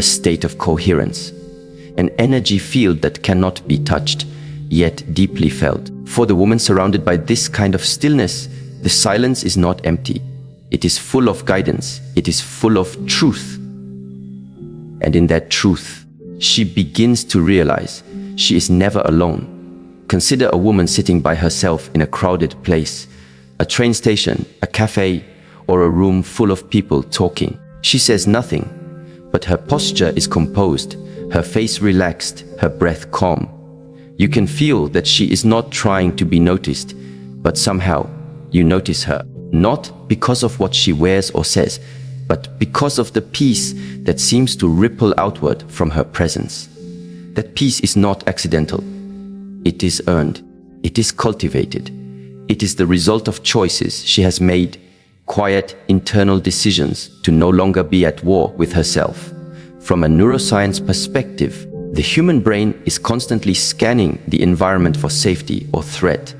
a state of coherence, an energy field that cannot be touched, yet deeply felt. For the woman surrounded by this kind of stillness, the silence is not empty. It is full of guidance. It is full of truth. And in that truth, she begins to realize she is never alone. Consider a woman sitting by herself in a crowded place, a train station, a cafe, or a room full of people talking. She says nothing, but her posture is composed, her face relaxed, her breath calm. You can feel that she is not trying to be noticed, but somehow you notice her, not because of what she wears or says, but because of the peace that seems to ripple outward from her presence. That peace is not accidental. It is earned. It is cultivated. It is the result of choices she has made, quiet internal decisions to no longer be at war with herself. From a neuroscience perspective, the human brain is constantly scanning the environment for safety or threat.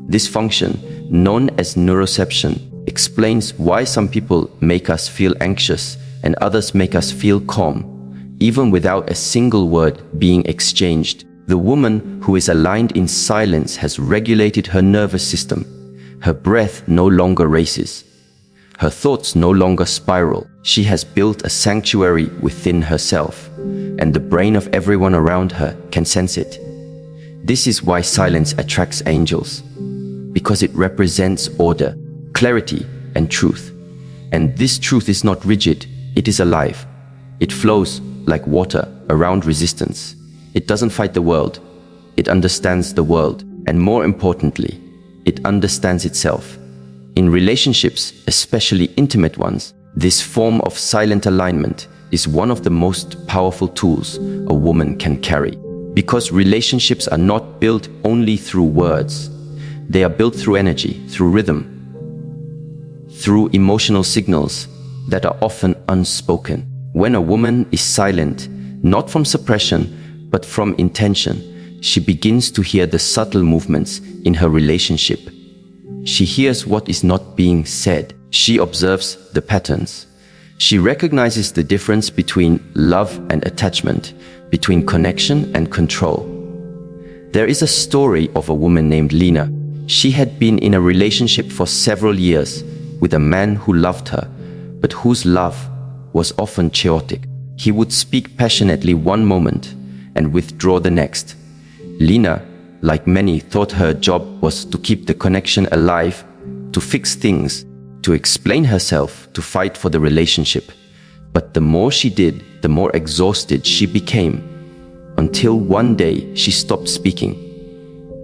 This function, known as neuroception, explains why some people make us feel anxious and others make us feel calm, even without a single word being exchanged. The woman who is aligned in silence has regulated her nervous system. Her breath no longer races. Her thoughts no longer spiral. She has built a sanctuary within herself, and the brain of everyone around her can sense it. This is why silence attracts angels, because it represents order, clarity, and truth. And this truth is not rigid, it is alive. It flows like water around resistance. It doesn't fight the world, it understands the world, and more importantly, it understands itself. In relationships, especially intimate ones, this form of silent alignment is one of the most powerful tools a woman can carry. Because relationships are not built only through words. They are built through energy, through rhythm, through emotional signals that are often unspoken. When a woman is silent, not from suppression, but from intention, she begins to hear the subtle movements in her relationship. She hears what is not being said. She observes the patterns. She recognizes the difference between love and attachment, between connection and control. There is a story of a woman named Lena. She had been in a relationship for several years with a man who loved her, but whose love was often chaotic. He would speak passionately one moment and withdraw the next. Lena, like many, thought her job was to keep the connection alive, to fix things, to explain herself, to fight for the relationship. But the more she did, the more exhausted she became, until one day she stopped speaking.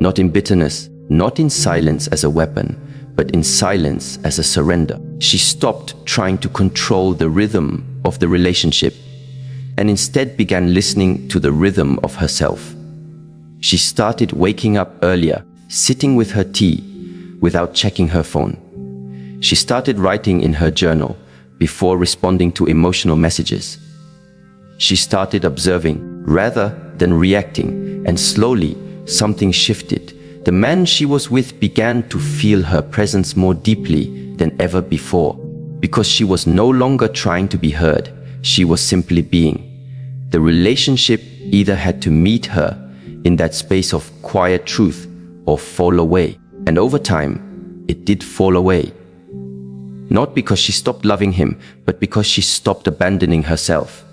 Not in bitterness, not in silence as a weapon, but in silence as a surrender. She stopped trying to control the rhythm of the relationship and instead began listening to the rhythm of herself. She started waking up earlier, sitting with her tea without checking her phone. She started writing in her journal before responding to emotional messages. She started observing rather than reacting, and slowly something shifted. The man she was with began to feel her presence more deeply than ever before, because she was no longer trying to be heard, she was simply being. The relationship either had to meet her in that space of quiet truth or fall away. And over time, it did fall away. Not because she stopped loving him, but because she stopped abandoning herself.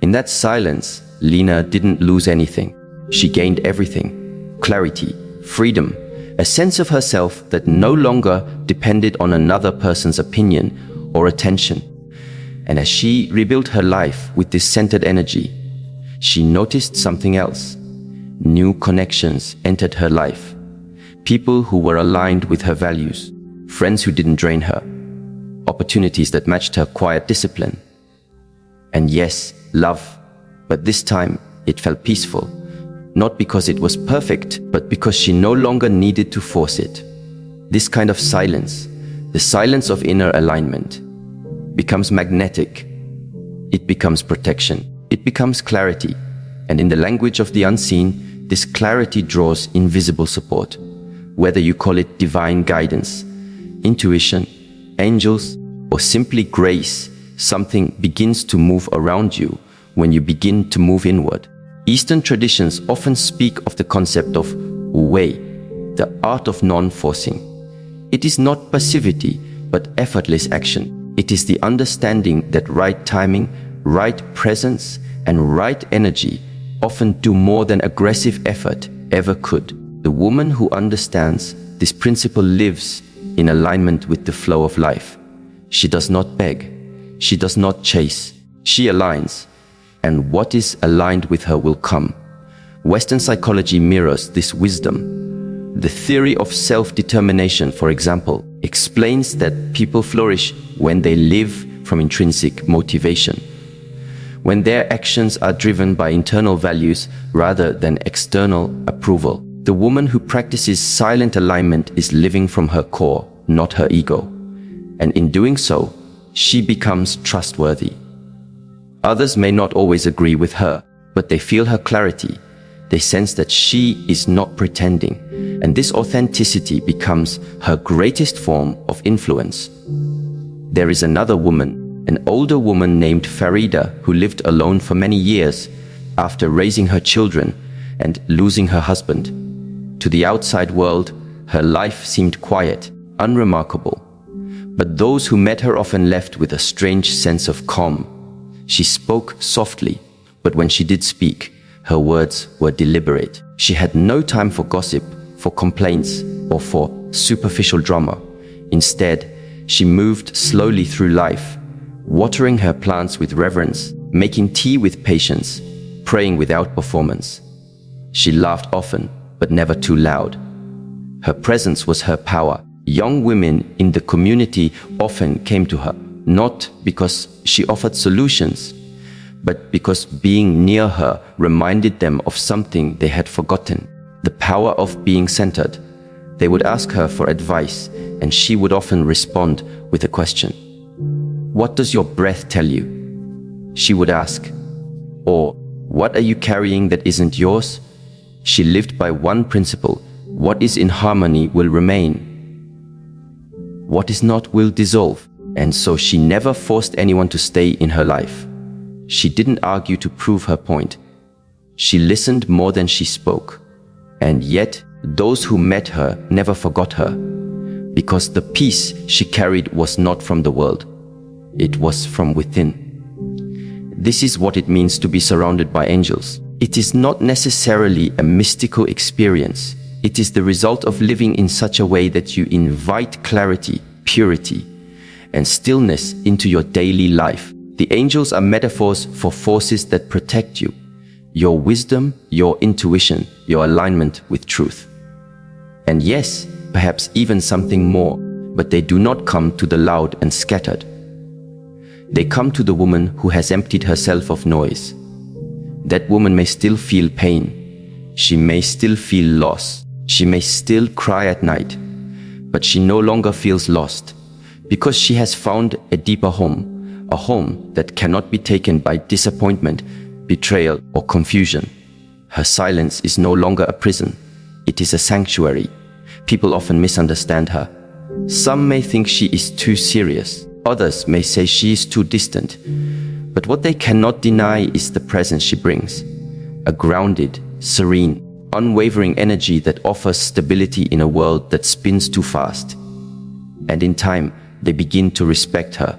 In that silence, Lena didn't lose anything. She gained everything: clarity, freedom, a sense of herself that no longer depended on another person's opinion or attention. And as she rebuilt her life with this centered energy, she noticed something else. New connections entered her life. People who were aligned with her values, friends who didn't drain her, opportunities that matched her quiet discipline. And yes, love, but this time it felt peaceful. Not because it was perfect, but because she no longer needed to force it. This kind of silence, the silence of inner alignment, becomes magnetic. It becomes protection. It becomes clarity. And in the language of the unseen, this clarity draws invisible support. Whether you call it divine guidance, intuition, angels, or simply grace, something begins to move around you when you begin to move inward. Eastern traditions often speak of the concept of wei, the art of non-forcing. It is not passivity, but effortless action. It is the understanding that right timing, right presence, and right energy often do more than aggressive effort ever could. The woman who understands this principle lives in alignment with the flow of life. She does not beg. She does not chase. She aligns, and what is aligned with her will come. Western psychology mirrors this wisdom. The theory of self-determination, for example, explains that people flourish when they live from intrinsic motivation, when their actions are driven by internal values rather than external approval. The woman who practices silent alignment is living from her core, not her ego. And in doing so, she becomes trustworthy. Others may not always agree with her, but they feel her clarity. They sense that she is not pretending, and this authenticity becomes her greatest form of influence. There is another woman, an older woman named Farida, who lived alone for many years after raising her children and losing her husband. To the outside world, her life seemed quiet, unremarkable. But those who met her often left with a strange sense of calm. She spoke softly, but when she did speak, her words were deliberate. She had no time for gossip, for complaints, or for superficial drama. Instead, she moved slowly through life, watering her plants with reverence, making tea with patience, praying without performance. She laughed often, but never too loud. Her presence was her power. Young women in the community often came to her, not because she offered solutions, but because being near her reminded them of something they had forgotten, the power of being centered. They would ask her for advice, and she would often respond with a question. "What does your breath tell you?" she would ask. Or, "What are you carrying that isn't yours?" She lived by one principle: what is in harmony will remain. What is not will dissolve. And so she never forced anyone to stay in her life. She didn't argue to prove her point. She listened more than she spoke. And yet, those who met her never forgot her, because the peace she carried was not from the world. It was from within. This is what it means to be surrounded by angels. It is not necessarily a mystical experience. It is the result of living in such a way that you invite clarity, purity, and stillness into your daily life. The angels are metaphors for forces that protect you, your wisdom, your intuition, your alignment with truth. And yes, perhaps even something more, but they do not come to the loud and scattered. They come to the woman who has emptied herself of noise. That woman may still feel pain. She may still feel loss. She may still cry at night, but she no longer feels lost, because she has found a deeper home, a home that cannot be taken by disappointment, betrayal, or confusion. Her silence is no longer a prison. It is a sanctuary. People often misunderstand her. Some may think she is too serious. Others may say she is too distant. But what they cannot deny is the presence she brings. A grounded, serene, unwavering energy that offers stability in a world that spins too fast. And in time, they begin to respect her,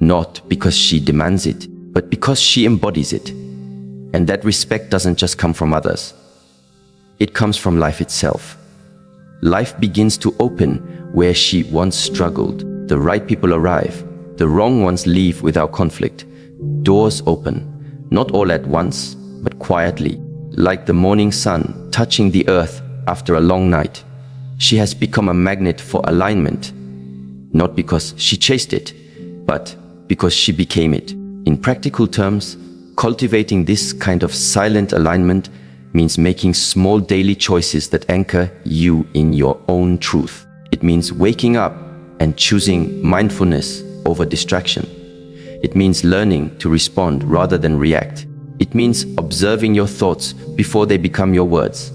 not because she demands it, but because she embodies it. And that respect doesn't just come from others. It comes from life itself. Life begins to open where she once struggled. The right people arrive. The wrong ones leave without conflict. Doors open, not all at once, but quietly, like the morning sun touching the earth after a long night. She has become a magnet for alignment, not because she chased it, but because she became it. In practical terms, cultivating this kind of silent alignment means making small daily choices that anchor you in your own truth. It means waking up and choosing mindfulness over distraction. It means learning to respond rather than react. It means observing your thoughts before they become your words.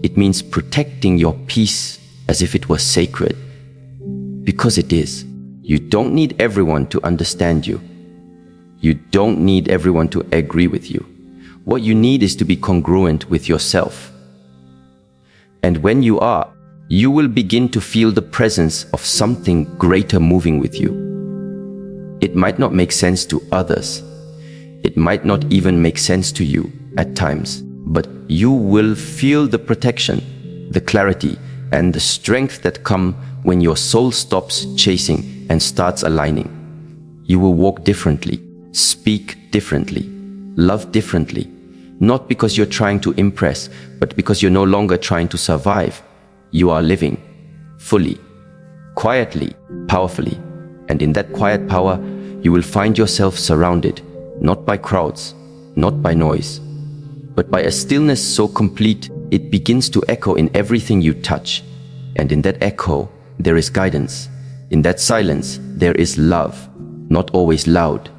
It means protecting your peace as if it was sacred. Because it is. You don't need everyone to understand you. You don't need everyone to agree with you. What you need is to be congruent with yourself. And when you are, you will begin to feel the presence of something greater moving with you. It might not make sense to others. It might not even make sense to you at times, but you will feel the protection, the clarity, and the strength that come when your soul stops chasing and starts aligning. You will walk differently, speak differently, love differently, not because you're trying to impress, but because you're no longer trying to survive. You are living fully, quietly, powerfully, and in that quiet power, you will find yourself surrounded, not by crowds, not by noise, but by a stillness so complete it begins to echo in everything you touch. And in that echo, there is guidance. In that silence, there is love, not always loud,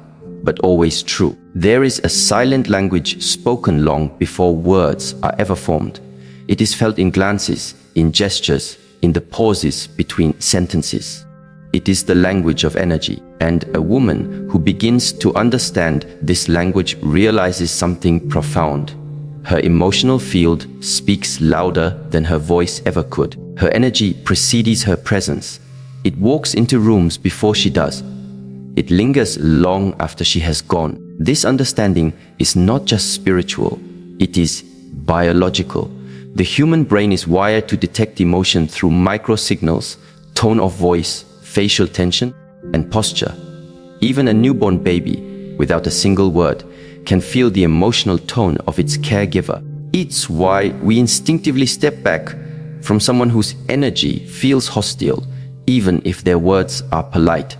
but always true. There is a silent language spoken long before words are ever formed. It is felt in glances, in gestures, in the pauses between sentences. It is the language of energy, and a woman who begins to understand this language realizes something profound. Her emotional field speaks louder than her voice ever could. Her energy precedes her presence. It walks into rooms before she does. It lingers long after she has gone. This understanding is not just spiritual, it is biological. The human brain is wired to detect emotion through microsignals, tone of voice, facial tension, and posture. Even a newborn baby, without a single word, can feel the emotional tone of its caregiver. It's why we instinctively step back from someone whose energy feels hostile, even if their words are polite.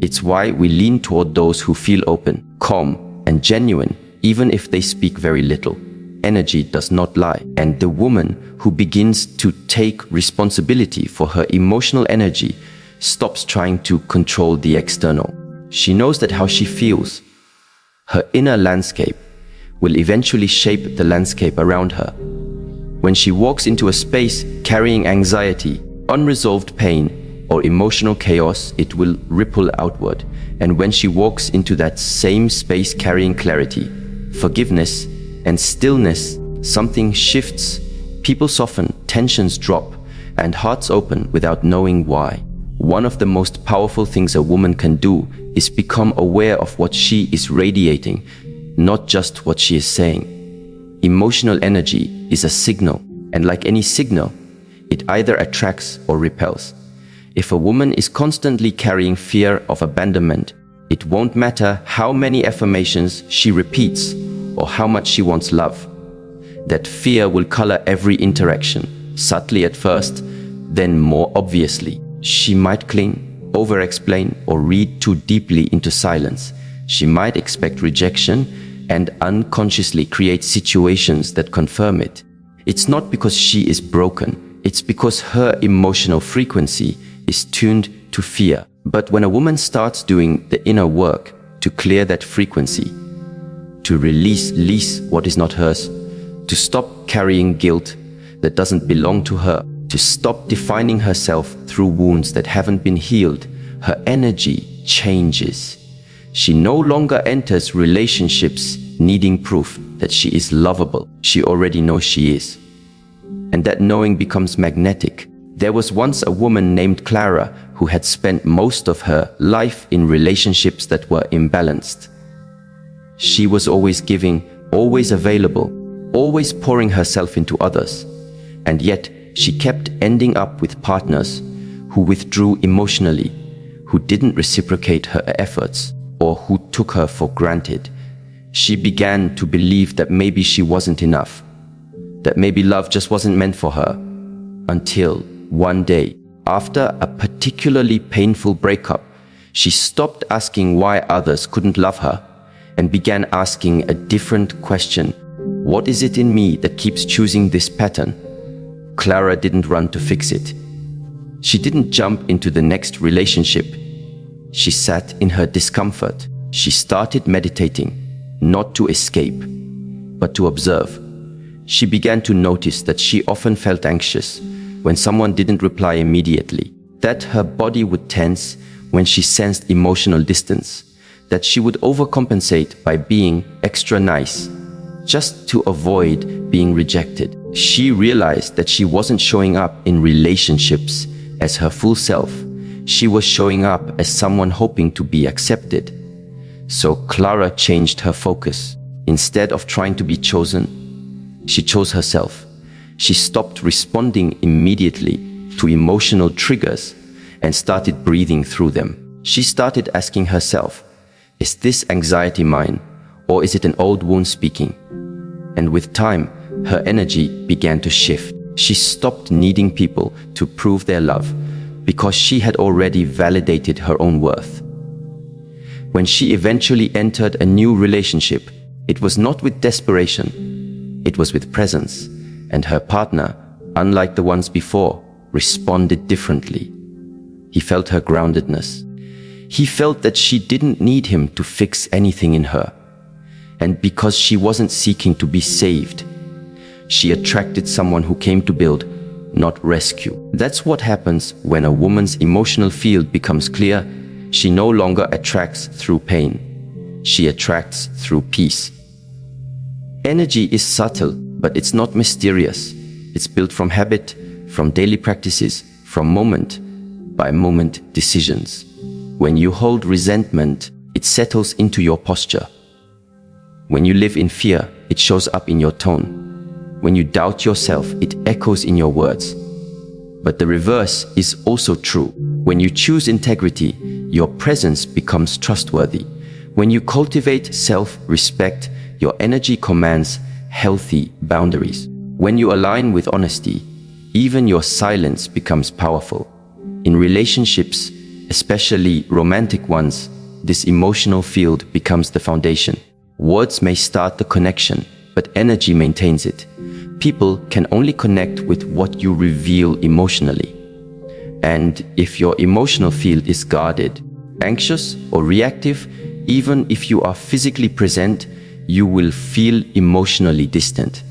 It's why we lean toward those who feel open, calm, and genuine, even if they speak very little. Energy does not lie, and the woman who begins to take responsibility for her emotional energy stops trying to control the external. She knows that how she feels, her inner landscape, will eventually shape the landscape around her. When she walks into a space carrying anxiety, unresolved pain, or emotional chaos, it will ripple outward. And when she walks into that same space carrying clarity, forgiveness, and stillness, something shifts. People soften, tensions drop, and hearts open without knowing why. One of the most powerful things a woman can do is become aware of what she is radiating, not just what she is saying. Emotional energy is a signal, and like any signal, it either attracts or repels. If a woman is constantly carrying fear of abandonment, it won't matter how many affirmations she repeats or how much she wants love. That fear will color every interaction, subtly at first, then more obviously. She might cling, over-explain, or read too deeply into silence. She might expect rejection and unconsciously create situations that confirm it. It's not because she is broken, it's because her emotional frequency is tuned to fear. But when a woman starts doing the inner work to clear that frequency, to release what is not hers, to stop carrying guilt that doesn't belong to her, to stop defining herself through wounds that haven't been healed, her energy changes. She no longer enters relationships needing proof that she is lovable. She already knows she is. And that knowing becomes magnetic. There was once a woman named Clara who had spent most of her life in relationships that were imbalanced. She was always giving, always available, always pouring herself into others. And yet, she kept ending up with partners who withdrew emotionally, who didn't reciprocate her efforts, or who took her for granted. She began to believe that maybe she wasn't enough, that maybe love just wasn't meant for her, until one day, after a particularly painful breakup, she stopped asking why others couldn't love her and began asking a different question. What is it in me that keeps choosing this pattern? Clara didn't run to fix it. She didn't jump into the next relationship. She sat in her discomfort. She started meditating, not to escape, but to observe. She began to notice that she often felt anxious when someone didn't reply immediately, that her body would tense when she sensed emotional distance, that she would overcompensate by being extra nice, just to avoid being rejected. She realized that she wasn't showing up in relationships as her full self. She was showing up as someone hoping to be accepted. So Clara changed her focus. Instead of trying to be chosen, she chose herself. She stopped responding immediately to emotional triggers and started breathing through them. She started asking herself, is this anxiety mine, or is it an old wound speaking? And with time, her energy began to shift. She stopped needing people to prove their love because she had already validated her own worth. When she eventually entered a new relationship, it was not with desperation, it was with presence, and her partner, unlike the ones before, responded differently. He felt her groundedness. He felt that she didn't need him to fix anything in her. And because she wasn't seeking to be saved, she attracted someone who came to build, not rescue. That's what happens when a woman's emotional field becomes clear. She no longer attracts through pain. She attracts through peace. Energy is subtle, but it's not mysterious. It's built from habit, from daily practices, from moment-by-moment decisions. When you hold resentment, it settles into your posture. When you live in fear, it shows up in your tone. When you doubt yourself, it echoes in your words. But the reverse is also true. When you choose integrity, your presence becomes trustworthy. When you cultivate self-respect, your energy commands healthy boundaries. When you align with honesty, even your silence becomes powerful. In relationships, especially romantic ones, this emotional field becomes the foundation. Words may start the connection, but energy maintains it. People can only connect with what you reveal emotionally. And if your emotional field is guarded, anxious or reactive, even if you are physically present, you will feel emotionally distant.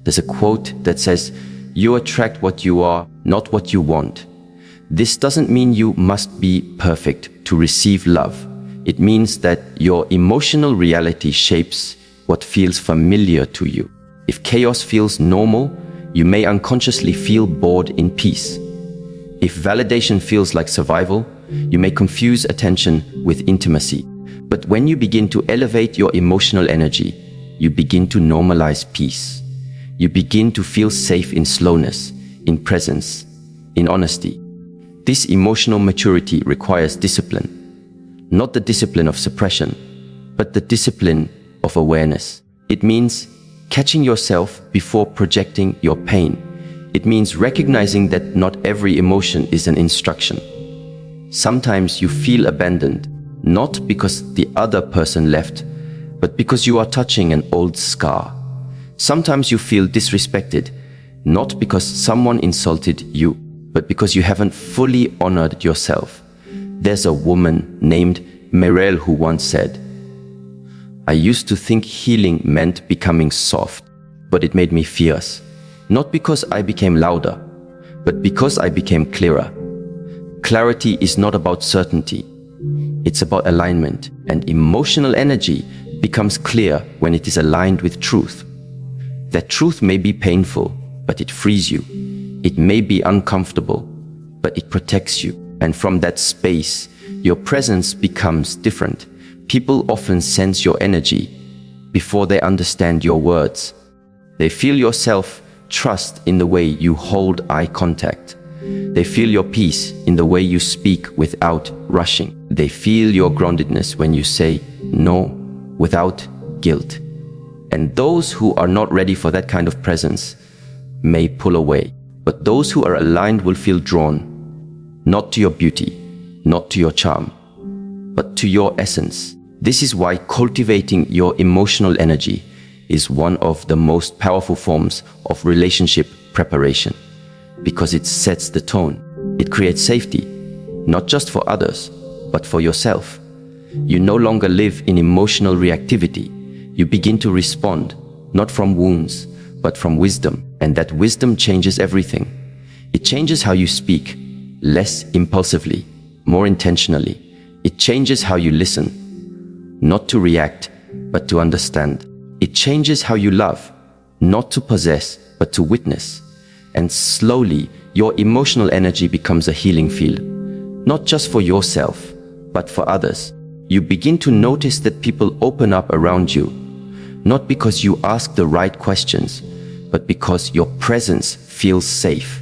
There's a quote that says, "You attract what you are, not what you want." This doesn't mean you must be perfect to receive love. It means that your emotional reality shapes what feels familiar to you. If chaos feels normal, you may unconsciously feel bored in peace. If validation feels like survival, you may confuse attention with intimacy. But when you begin to elevate your emotional energy, you begin to normalize peace. You begin to feel safe in slowness, in presence, in honesty. This emotional maturity requires discipline. Not the discipline of suppression, but the discipline of awareness. It means catching yourself before projecting your pain. It means recognizing that not every emotion is an instruction. Sometimes you feel abandoned, not because the other person left, but because you are touching an old scar. Sometimes you feel disrespected, not because someone insulted you, but because you haven't fully honored yourself. There's a woman named Merel who once said, "I used to think healing meant becoming soft, but it made me fierce. Not because I became louder, but because I became clearer." Clarity is not about certainty. It's about alignment, and emotional energy becomes clear when it is aligned with truth. That truth may be painful, but it frees you. It may be uncomfortable, but it protects you. And from that space, your presence becomes different. People often sense your energy before they understand your words. They feel your self-trust in the way you hold eye contact. They feel your peace in the way you speak without rushing. They feel your groundedness when you say no without guilt. And those who are not ready for that kind of presence may pull away. But those who are aligned will feel drawn, not to your beauty, not to your charm, but to your essence. This is why cultivating your emotional energy is one of the most powerful forms of relationship preparation, because it sets the tone. It creates safety, not just for others, but for yourself. You no longer live in emotional reactivity. You begin to respond, not from wounds, but from wisdom. And that wisdom changes everything. It changes how you speak, less impulsively, more intentionally. It changes how you listen, not to react, but to understand. It changes how you love, not to possess, but to witness. And slowly, your emotional energy becomes a healing field, not just for yourself, but for others. You begin to notice that people open up around you, not because you ask the right questions, but because your presence feels safe.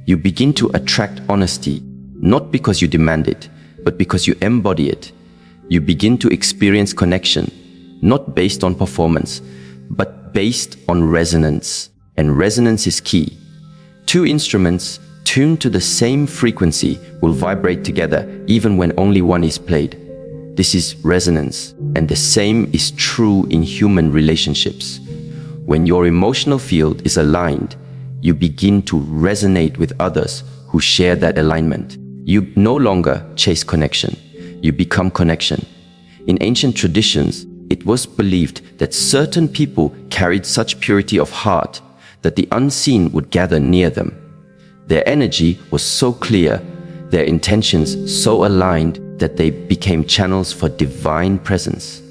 You begin to attract honesty, not because you demand it, but because you embody it. You begin to experience connection, not based on performance, but based on resonance. And resonance is key. Two instruments tuned to the same frequency will vibrate together even when only one is played. This is resonance, and the same is true in human relationships. When your emotional field is aligned, you begin to resonate with others who share that alignment. You no longer chase connection, you become connection. In ancient traditions, it was believed that certain people carried such purity of heart that the unseen would gather near them. Their energy was so clear, their intentions so aligned that they became channels for divine presence.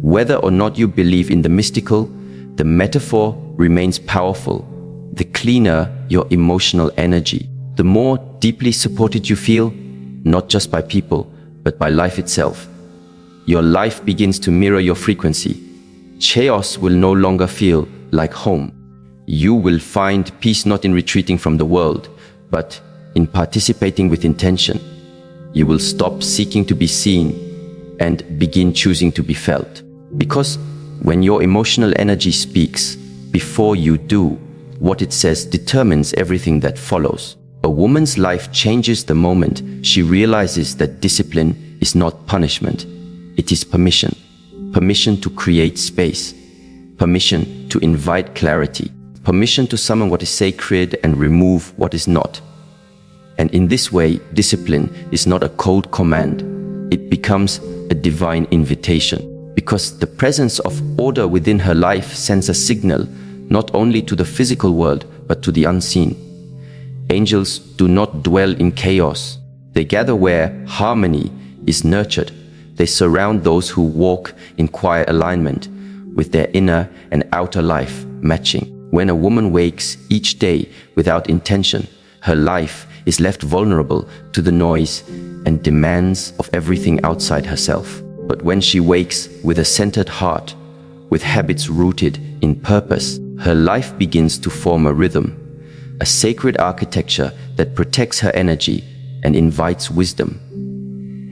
Whether or not you believe in the mystical, the metaphor remains powerful. The cleaner your emotional energy, the more deeply supported you feel, not just by people, but by life itself. Your life begins to mirror your frequency. Chaos will no longer feel like home. You will find peace not in retreating from the world, but in participating with intention. You will stop seeking to be seen and begin choosing to be felt. Because when your emotional energy speaks, before you do, what it says determines everything that follows. A woman's life changes the moment she realizes that discipline is not punishment. It is permission. Permission to create space. Permission to invite clarity. Permission to summon what is sacred and remove what is not. And in this way, discipline is not a cold command. It becomes a divine invitation. Because the presence of order within her life sends a signal not only to the physical world, but to the unseen. Angels do not dwell in chaos. They gather where harmony is nurtured. They surround those who walk in quiet alignment, with their inner and outer life matching. When a woman wakes each day without intention, her life is left vulnerable to the noise and demands of everything outside herself. But when she wakes with a centered heart, with habits rooted in purpose, her life begins to form a rhythm, a sacred architecture that protects her energy and invites wisdom.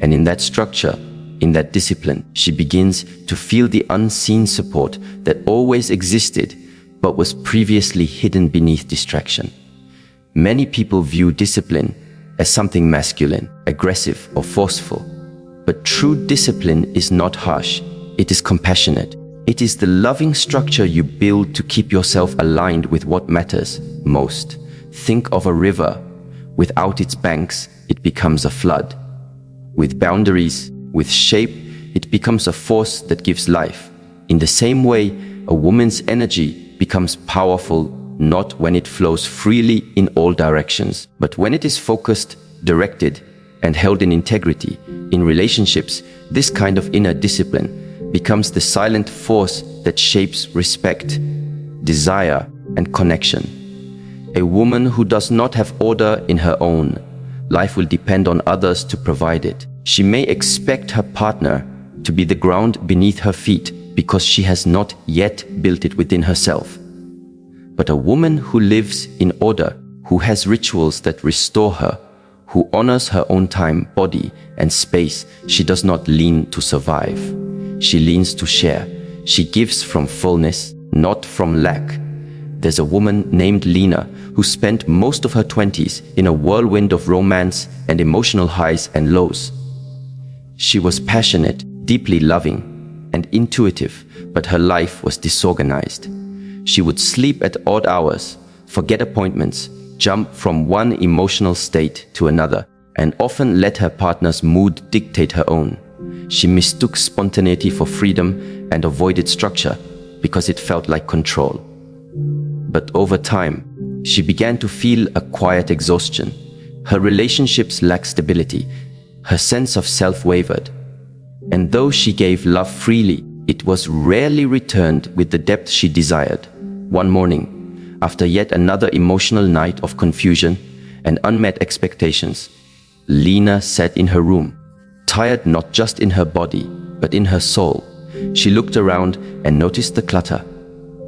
And in that structure, in that discipline, she begins to feel the unseen support that always existed but was previously hidden beneath distraction. Many people view discipline as something masculine, aggressive, or forceful. But true discipline is not harsh. It is compassionate. It is the loving structure you build to keep yourself aligned with what matters most. Think of a river. Without its banks, it becomes a flood. With boundaries, with shape, it becomes a force that gives life. In the same way, a woman's energy becomes powerful not when it flows freely in all directions, but when it is focused, directed, and held in integrity. In relationships, this kind of inner discipline becomes the silent force that shapes respect, desire, and connection. A woman who does not have order in her own life will depend on others to provide it. She may expect her partner to be the ground beneath her feet because she has not yet built it within herself. But a woman who lives in order, who has rituals that restore her, who honors her own time, body, and space, she does not lean to survive. She leans to share. She gives from fullness, not from lack. There's a woman named Lena who spent most of her 20s in a whirlwind of romance and emotional highs and lows. She was passionate, deeply loving, and intuitive, but her life was disorganized. She would sleep at odd hours, forget appointments, jump from one emotional state to another, and often let her partner's mood dictate her own. She mistook spontaneity for freedom and avoided structure because it felt like control. But over time, she began to feel a quiet exhaustion. Her relationships lacked stability. Her sense of self wavered. And though she gave love freely, it was rarely returned with the depth she desired. One morning, after yet another emotional night of confusion and unmet expectations, Lena sat in her room, tired not just in her body, but in her soul. She looked around and noticed the clutter,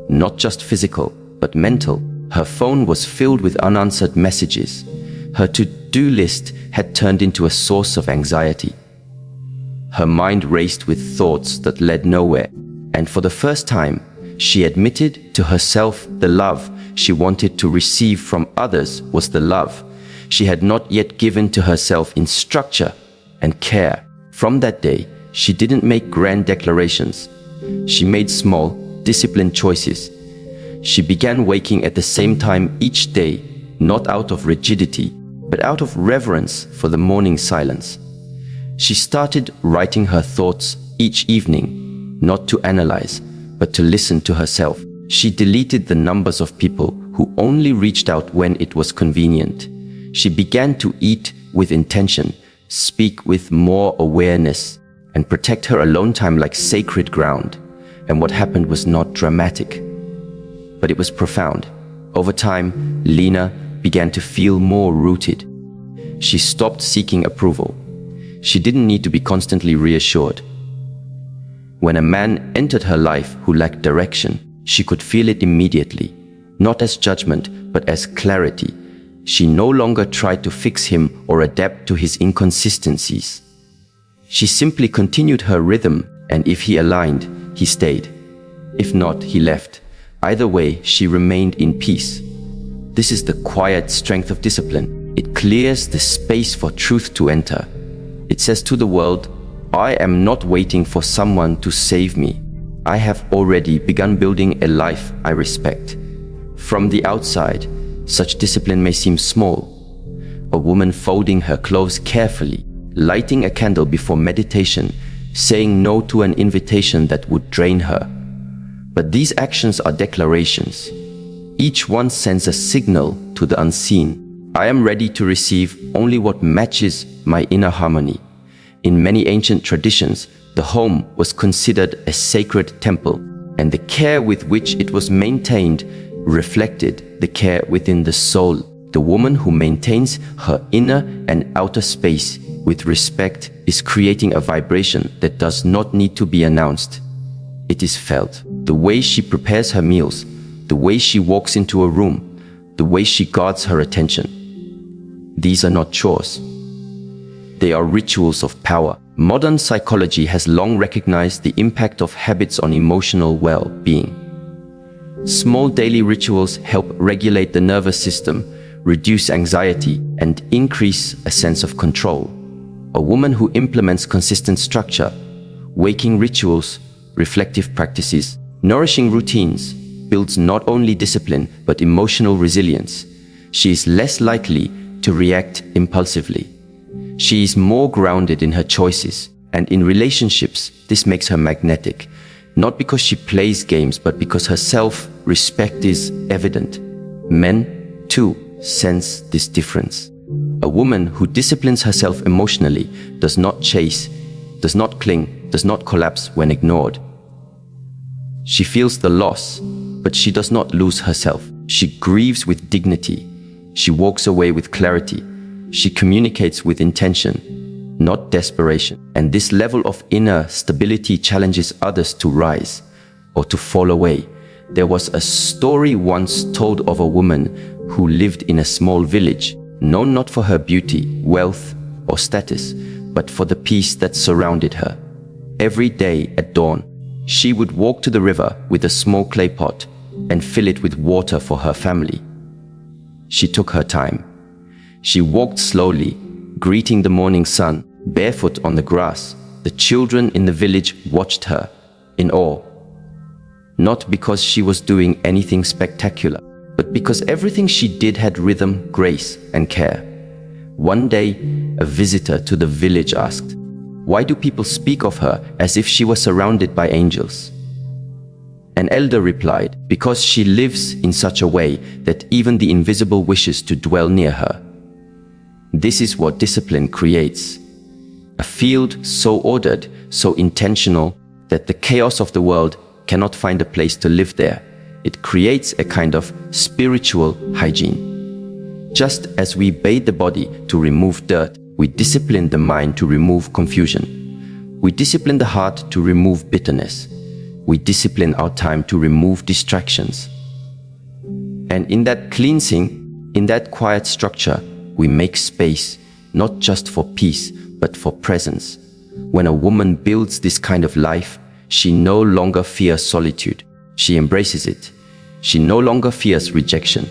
not just physical, but mental. Her phone was filled with unanswered messages. Her to-do list had turned into a source of anxiety. Her mind raced with thoughts that led nowhere, and for the first time, she admitted to herself the love she wanted to receive from others was the love she had not yet given to herself in structure and care. From that day, she didn't make grand declarations. She made small, disciplined choices. She began waking at the same time each day, not out of rigidity, but out of reverence for the morning silence. She started writing her thoughts each evening, not to analyze, but to listen to herself. She deleted the numbers of people who only reached out when it was convenient. She began to eat with intention, speak with more awareness, and protect her alone time like sacred ground. And what happened was not dramatic, but it was profound. Over time, Lena began to feel more rooted. She stopped seeking approval. She didn't need to be constantly reassured. When a man entered her life who lacked direction, she could feel it immediately, not as judgment, but as clarity. She no longer tried to fix him or adapt to his inconsistencies. She simply continued her rhythm, and if he aligned, he stayed. If not, he left. Either way, she remained in peace. This is the quiet strength of discipline. It clears the space for truth to enter. It says to the world, I am not waiting for someone to save me. I have already begun building a life I respect. From the outside, such discipline may seem small. A woman folding her clothes carefully, lighting a candle before meditation, saying no to an invitation that would drain her. But these actions are declarations. Each one sends a signal to the unseen. I am ready to receive only what matches my inner harmony. In many ancient traditions, the home was considered a sacred temple, and the care with which it was maintained reflected the care within the soul. The woman who maintains her inner and outer space with respect is creating a vibration that does not need to be announced. It is felt. The way she prepares her meals, the way she walks into a room, the way she guards her attention. These are not chores. They are rituals of power. Modern psychology has long recognized the impact of habits on emotional well-being. Small daily rituals help regulate the nervous system, reduce anxiety, and increase a sense of control. A woman who implements consistent structure, waking rituals, reflective practices, nourishing routines, builds not only discipline but emotional resilience. She is less likely to react impulsively. She is more grounded in her choices, and in relationships, this makes her magnetic, not because she plays games, but because her self-respect is evident. Men, too, sense this difference. A woman who disciplines herself emotionally does not chase, does not cling, does not collapse when ignored. She feels the loss, but she does not lose herself. She grieves with dignity. She walks away with clarity. She communicates with intention, not desperation. And this level of inner stability challenges others to rise or to fall away. There was a story once told of a woman who lived in a small village, known not for her beauty, wealth, or status, but for the peace that surrounded her. Every day at dawn, she would walk to the river with a small clay pot and fill it with water for her family. She took her time. She walked slowly, greeting the morning sun, barefoot on the grass. The children in the village watched her in awe. Not because she was doing anything spectacular, but because everything she did had rhythm, grace, and care. One day, a visitor to the village asked, "Why do people speak of her as if she was surrounded by angels?" An elder replied, "Because she lives in such a way that even the invisible wishes to dwell near her." This is what discipline creates. A field so ordered, so intentional, that the chaos of the world cannot find a place to live there. It creates a kind of spiritual hygiene. Just as we bathe the body to remove dirt, we discipline the mind to remove confusion. We discipline the heart to remove bitterness. We discipline our time to remove distractions. And in that cleansing, in that quiet structure, we make space, not just for peace, but for presence. When a woman builds this kind of life, she no longer fears solitude. She embraces it. She no longer fears rejection.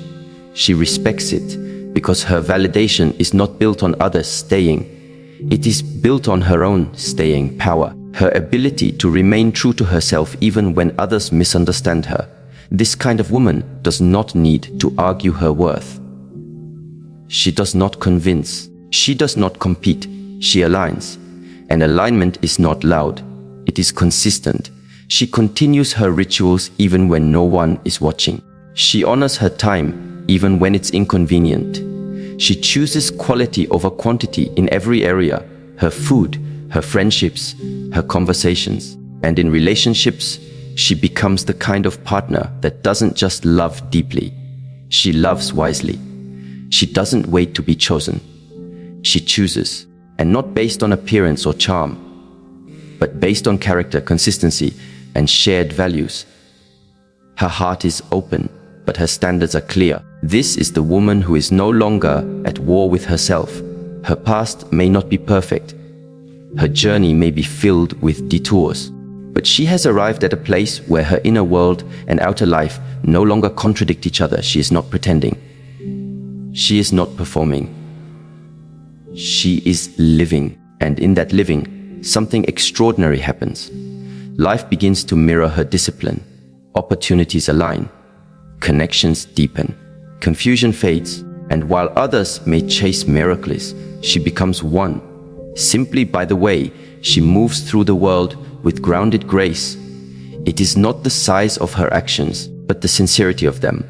She respects it because her validation is not built on others staying. It is built on her own staying power, her ability to remain true to herself even when others misunderstand her. This kind of woman does not need to argue her worth. She does not convince. She does not compete. She aligns. And alignment is not loud. It is consistent. She continues her rituals even when no one is watching. She honors her time even when it's inconvenient. She chooses quality over quantity in every area: her food, her friendships, her conversations. And in relationships, she becomes the kind of partner that doesn't just love deeply. She loves wisely. She doesn't wait to be chosen. She chooses, and not based on appearance or charm, but based on character, consistency, and shared values. Her heart is open, but her standards are clear. This is the woman who is no longer at war with herself. Her past may not be perfect. Her journey may be filled with detours, but she has arrived at a place where her inner world and outer life no longer contradict each other. She is not pretending. She is not performing. She is living, and in that living, something extraordinary happens. Life begins to mirror her discipline. Opportunities align. Connections deepen. Confusion fades, and while others may chase miracles, she becomes one. Simply by the way she moves through the world with grounded grace. It is not the size of her actions, but the sincerity of them.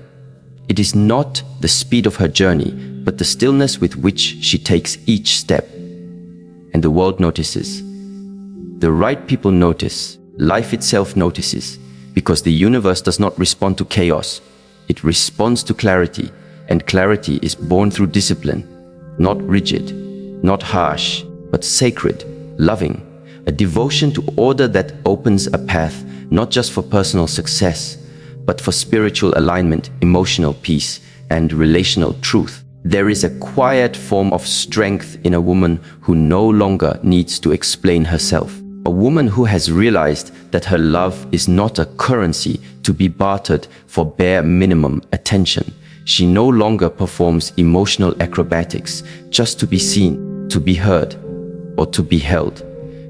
It is not the speed of her journey, but the stillness with which she takes each step. And the world notices. The right people notice. Life itself notices. Because the universe does not respond to chaos. It responds to clarity. And clarity is born through discipline. Not rigid, not harsh, but sacred, loving. A devotion to order that opens a path, not just for personal success, but for spiritual alignment, emotional peace, and relational truth. There is a quiet form of strength in a woman who no longer needs to explain herself. A woman who has realized that her love is not a currency to be bartered for bare minimum attention. She no longer performs emotional acrobatics just to be seen, to be heard, or to be held.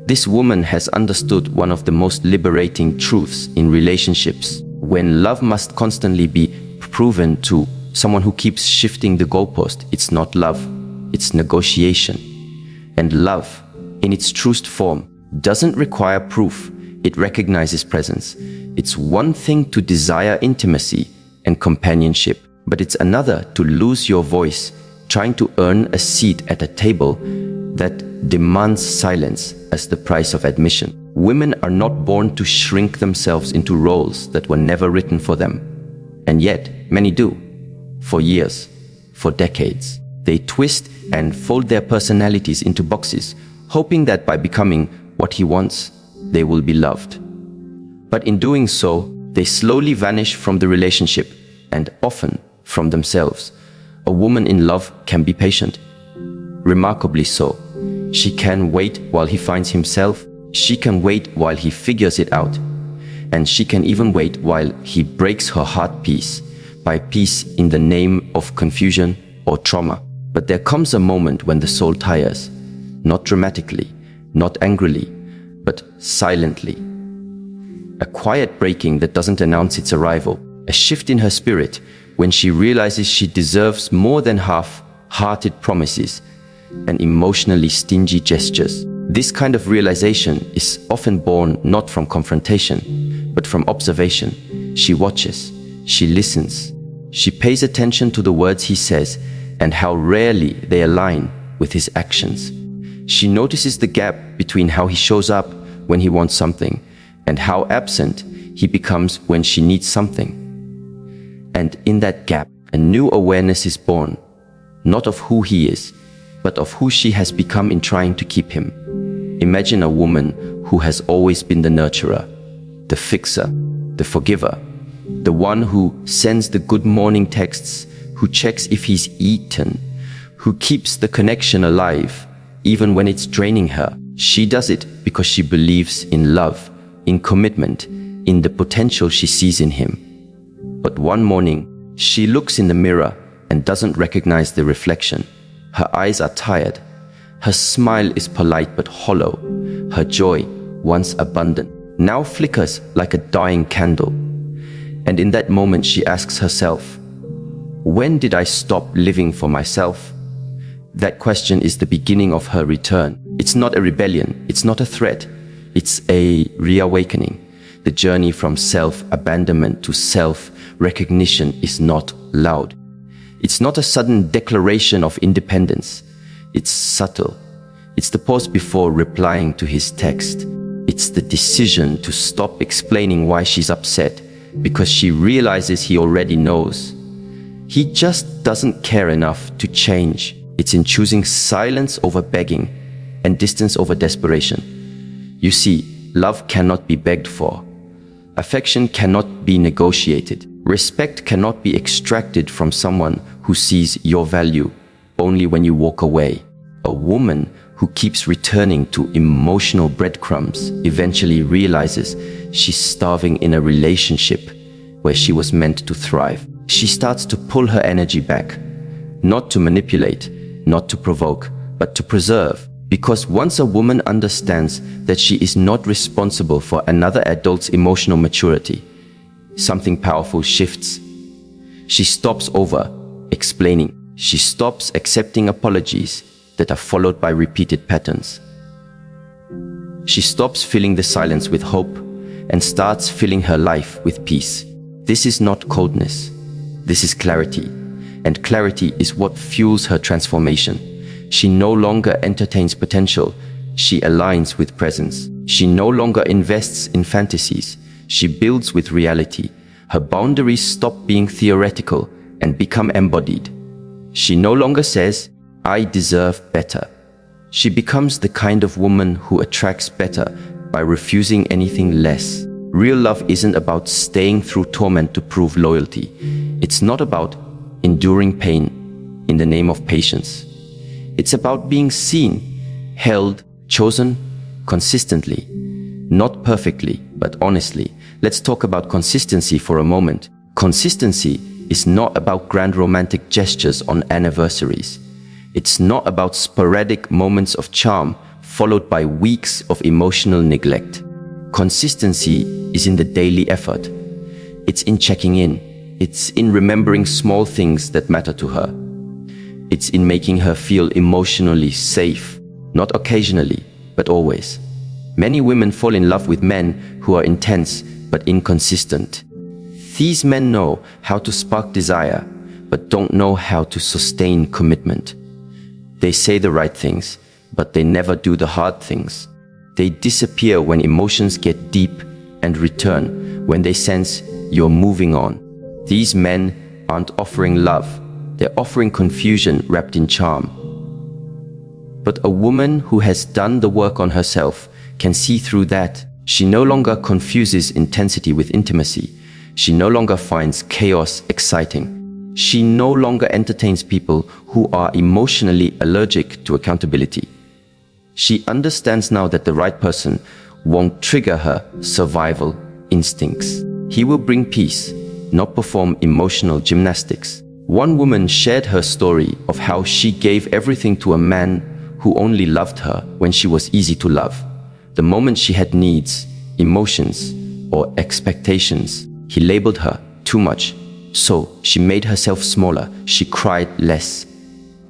This woman has understood one of the most liberating truths in relationships. When love must constantly be proven to someone who keeps shifting the goalpost, it's not love, it's negotiation. And love, in its truest form, doesn't require proof. It recognizes presence. It's one thing to desire intimacy and companionship, but it's another to lose your voice, trying to earn a seat at a table that demands silence as the price of admission. Women are not born to shrink themselves into roles that were never written for them. And yet, many do. For years, for decades. They twist and fold their personalities into boxes, hoping that by becoming what he wants, they will be loved. But in doing so, they slowly vanish from the relationship and often from themselves. A woman in love can be patient. Remarkably so. She can wait while he finds himself. She can wait while he figures it out. And she can even wait while he breaks her heart piece by piece in the name of confusion or trauma. But there comes a moment when the soul tires, not dramatically, not angrily, but silently. A quiet breaking that doesn't announce its arrival, a shift in her spirit when she realizes she deserves more than half-hearted promises and emotionally stingy gestures. This kind of realization is often born not from confrontation, but from observation. She watches, she listens, she pays attention to the words he says and how rarely they align with his actions. She notices the gap between how he shows up when he wants something and how absent he becomes when she needs something. And in that gap, a new awareness is born, not of who he is, but of who she has become in trying to keep him. Imagine a woman who has always been the nurturer, the fixer, the forgiver, the one who sends the good morning texts, who checks if he's eaten, who keeps the connection alive, even when it's draining her. She does it because she believes in love, in commitment, in the potential she sees in him. But one morning, she looks in the mirror and doesn't recognize the reflection. Her eyes are tired. Her smile is polite but hollow. Her joy, once abundant, now flickers like a dying candle. And in that moment, she asks herself, when did I stop living for myself? That question is the beginning of her return. It's not a rebellion. It's not a threat. It's a reawakening. The journey from self-abandonment to self-recognition is not loud. It's not a sudden declaration of independence. It's subtle. It's the pause before replying to his text. It's the decision to stop explaining why she's upset because she realizes he already knows. He just doesn't care enough to change. It's in choosing silence over begging and distance over desperation. You see, love cannot be begged for. Affection cannot be negotiated. Respect cannot be extracted from someone who sees your value only when you walk away. A woman who keeps returning to emotional breadcrumbs eventually realizes she's starving in a relationship where she was meant to thrive. She starts to pull her energy back, not to manipulate, not to provoke, but to preserve. Because once a woman understands that she is not responsible for another adult's emotional maturity, something powerful shifts. She stops over-explaining. She stops accepting apologies that are followed by repeated patterns. She stops filling the silence with hope and starts filling her life with peace. This is not coldness. This is clarity. And clarity is what fuels her transformation. She no longer entertains potential. She aligns with presence. She no longer invests in fantasies. She builds with reality. Her boundaries stop being theoretical and become embodied. She no longer says, I deserve better. She becomes the kind of woman who attracts better by refusing anything less. Real love isn't about staying through torment to prove loyalty. It's not about enduring pain in the name of patience. It's about being seen, held, chosen consistently. Not perfectly, but honestly. Let's talk about consistency for a moment. Consistency is not about grand romantic gestures on anniversaries. It's not about sporadic moments of charm followed by weeks of emotional neglect. Consistency is in the daily effort. It's in checking in. It's in remembering small things that matter to her. It's in making her feel emotionally safe, not occasionally, but always. Many women fall in love with men who are intense but inconsistent. These men know how to spark desire, but don't know how to sustain commitment. They say the right things, but they never do the hard things. They disappear when emotions get deep and return when they sense you're moving on. These men aren't offering love. They're offering confusion wrapped in charm. But a woman who has done the work on herself can see through that. She no longer confuses intensity with intimacy. She no longer finds chaos exciting. She no longer entertains people who are emotionally allergic to accountability. She understands now that the right person won't trigger her survival instincts. He will bring peace, not perform emotional gymnastics. One woman shared her story of how she gave everything to a man who only loved her when she was easy to love. The moment she had needs, emotions, or expectations, he labeled her too much. So she made herself smaller. She cried less,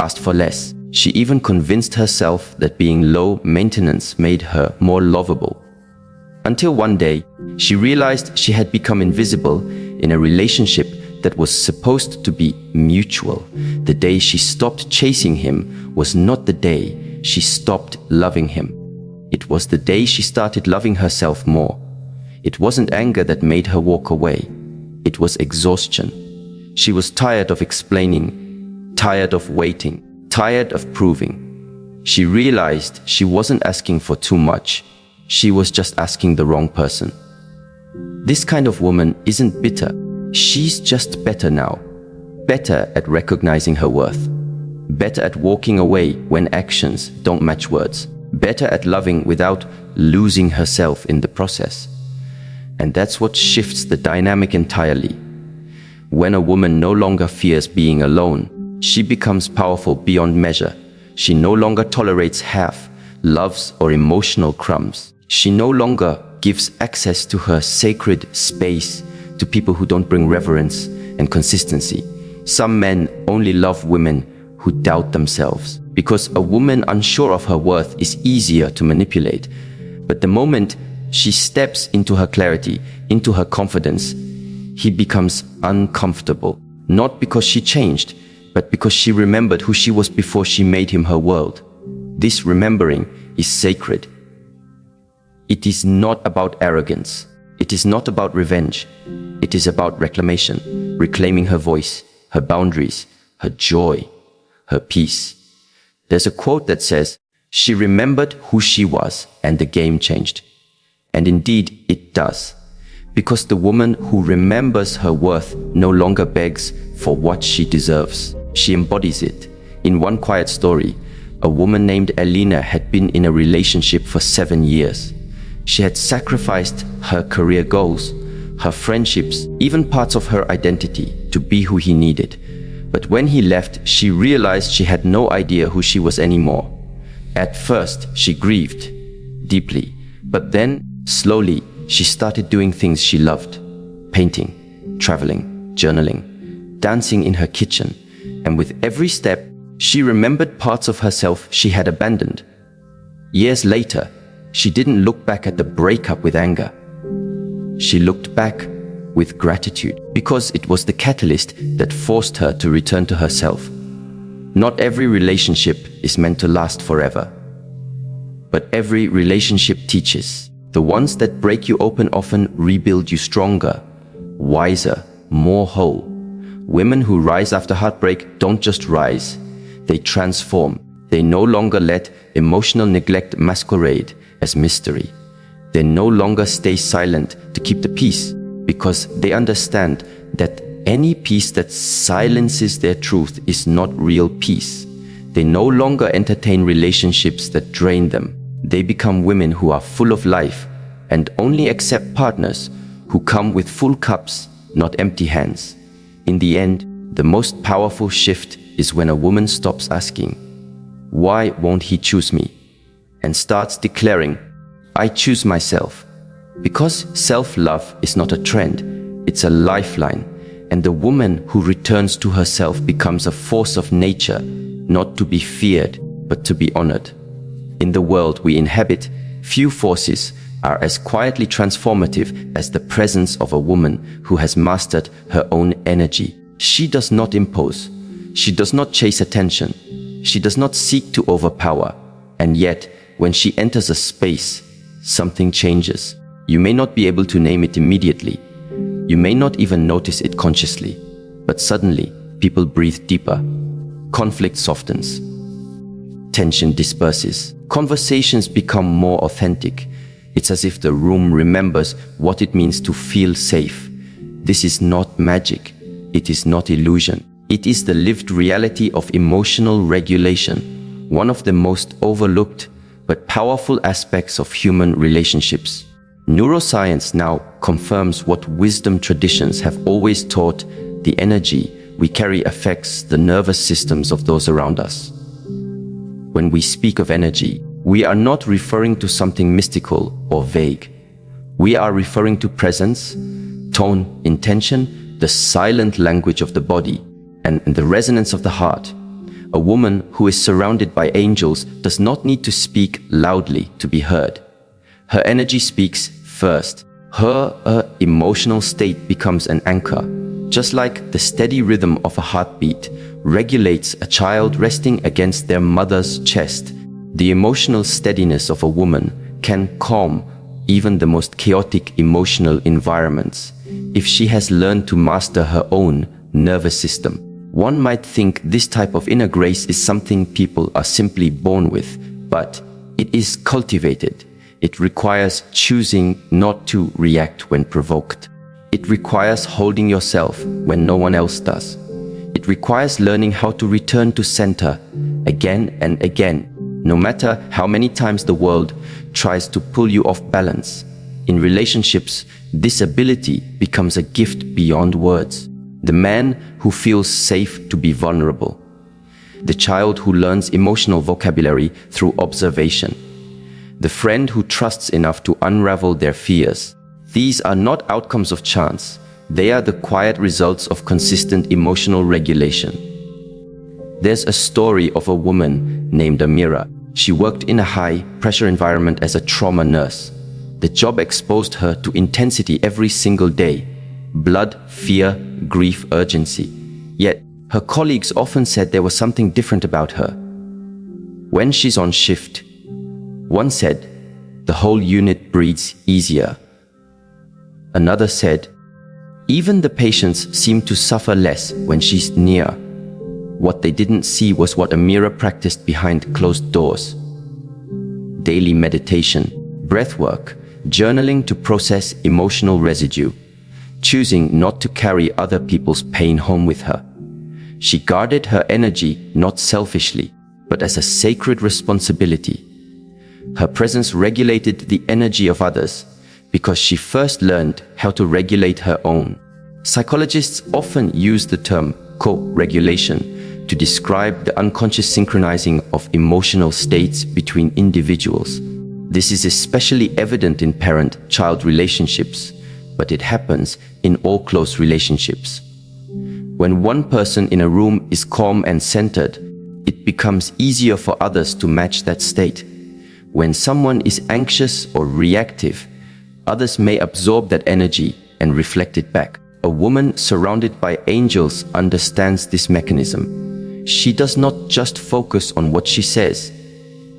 asked for less. She even convinced herself that being low maintenance made her more lovable. Until one day, she realized she had become invisible in a relationship that was supposed to be mutual. The day she stopped chasing him was not the day she stopped loving him. It was the day she started loving herself more. It wasn't anger that made her walk away. It was exhaustion. She was tired of explaining, tired of waiting, tired of proving. She realized she wasn't asking for too much. She was just asking the wrong person. This kind of woman isn't bitter. She's just better now. Better at recognizing her worth. Better at walking away when actions don't match words. Better at loving without losing herself in the process. And that's what shifts the dynamic entirely. When a woman no longer fears being alone, she becomes powerful beyond measure. She no longer tolerates half, loves, or emotional crumbs. She no longer gives access to her sacred space to people who don't bring reverence and consistency. Some men only love women who doubt themselves, because a woman unsure of her worth is easier to manipulate. But the moment she steps into her clarity, into her confidence, he becomes uncomfortable. Not because she changed, but because she remembered who she was before she made him her world. This remembering is sacred. It is not about arrogance. It is not about revenge. It is about reclamation, reclaiming her voice, her boundaries, her joy, her peace. There's a quote that says, "She remembered who she was and the game changed." And indeed, it does. Because the woman who remembers her worth no longer begs for what she deserves. She embodies it. In one quiet story, a woman named Elena had been in a relationship for 7 years. She had sacrificed her career goals, her friendships, even parts of her identity to be who he needed. But when he left, she realized she had no idea who she was anymore. At first, she grieved deeply, but then, slowly, she started doing things she loved. Painting, traveling, journaling, dancing in her kitchen. And with every step, she remembered parts of herself she had abandoned. Years later, she didn't look back at the breakup with anger. She looked back with gratitude, because it was the catalyst that forced her to return to herself. Not every relationship is meant to last forever. But every relationship teaches. The ones that break you open often rebuild you stronger, wiser, more whole. Women who rise after heartbreak don't just rise, they transform. They no longer let emotional neglect masquerade as mystery. They no longer stay silent to keep the peace, because they understand that any peace that silences their truth is not real peace. They no longer entertain relationships that drain them. They become women who are full of life and only accept partners who come with full cups, not empty hands. In the end, the most powerful shift is when a woman stops asking, "Why won't he choose me?" and starts declaring, "I choose myself." Because self-love is not a trend, it's a lifeline, and the woman who returns to herself becomes a force of nature, not to be feared, but to be honored. In the world we inhabit, few forces are as quietly transformative as the presence of a woman who has mastered her own energy. She does not impose. She does not chase attention. She does not seek to overpower. And yet, when she enters a space, something changes. You may not be able to name it immediately. You may not even notice it consciously. But suddenly, people breathe deeper. Conflict softens. Tension disperses. Conversations become more authentic. It's as if the room remembers what it means to feel safe. This is not magic. It is not illusion. It is the lived reality of emotional regulation, one of the most overlooked but powerful aspects of human relationships. Neuroscience now confirms what wisdom traditions have always taught: the energy we carry affects the nervous systems of those around us. When we speak of energy, we are not referring to something mystical or vague. We are referring to presence, tone, intention, the silent language of the body, and the resonance of the heart. A woman who is surrounded by angels does not need to speak loudly to be heard. Her energy speaks first. Her emotional state becomes an anchor, just like the steady rhythm of a heartbeat regulates a child resting against their mother's chest. The emotional steadiness of a woman can calm even the most chaotic emotional environments if she has learned to master her own nervous system. One might think this type of inner grace is something people are simply born with, but it is cultivated. It requires choosing not to react when provoked. It requires holding yourself when no one else does. It requires learning how to return to center again and again, no matter how many times the world tries to pull you off balance. In relationships, this ability becomes a gift beyond words. The man who feels safe to be vulnerable. The child who learns emotional vocabulary through observation. The friend who trusts enough to unravel their fears. These are not outcomes of chance. They are the quiet results of consistent emotional regulation. There's a story of a woman named Amira. She worked in a high-pressure environment as a trauma nurse. The job exposed her to intensity every single day. Blood, fear, grief, urgency. Yet, her colleagues often said there was something different about her. When she's on shift, one said, the whole unit breathes easier. Another said, even the patients seem to suffer less when she's near. What they didn't see was what Amira practiced behind closed doors. Daily meditation, breath work, journaling to process emotional residue, choosing not to carry other people's pain home with her. She guarded her energy not selfishly, but as a sacred responsibility. Her presence regulated the energy of others because she first learned how to regulate her own. Psychologists often use the term co-regulation to describe the unconscious synchronizing of emotional states between individuals. This is especially evident in parent-child relationships, but it happens in all close relationships. When one person in a room is calm and centered, it becomes easier for others to match that state. When someone is anxious or reactive, others may absorb that energy and reflect it back. A woman surrounded by angels understands this mechanism. She does not just focus on what she says.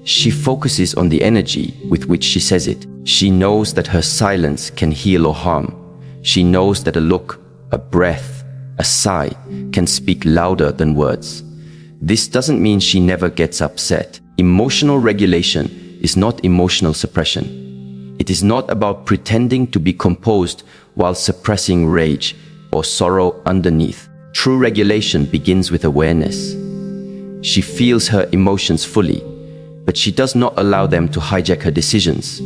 She focuses on the energy with which she says it. She knows that her silence can heal or harm. She knows that a look, a breath, a sigh can speak louder than words. This doesn't mean she never gets upset. Emotional regulation is not emotional suppression. It is not about pretending to be composed while suppressing rage or sorrow underneath. True regulation begins with awareness. She feels her emotions fully, but she does not allow them to hijack her decisions.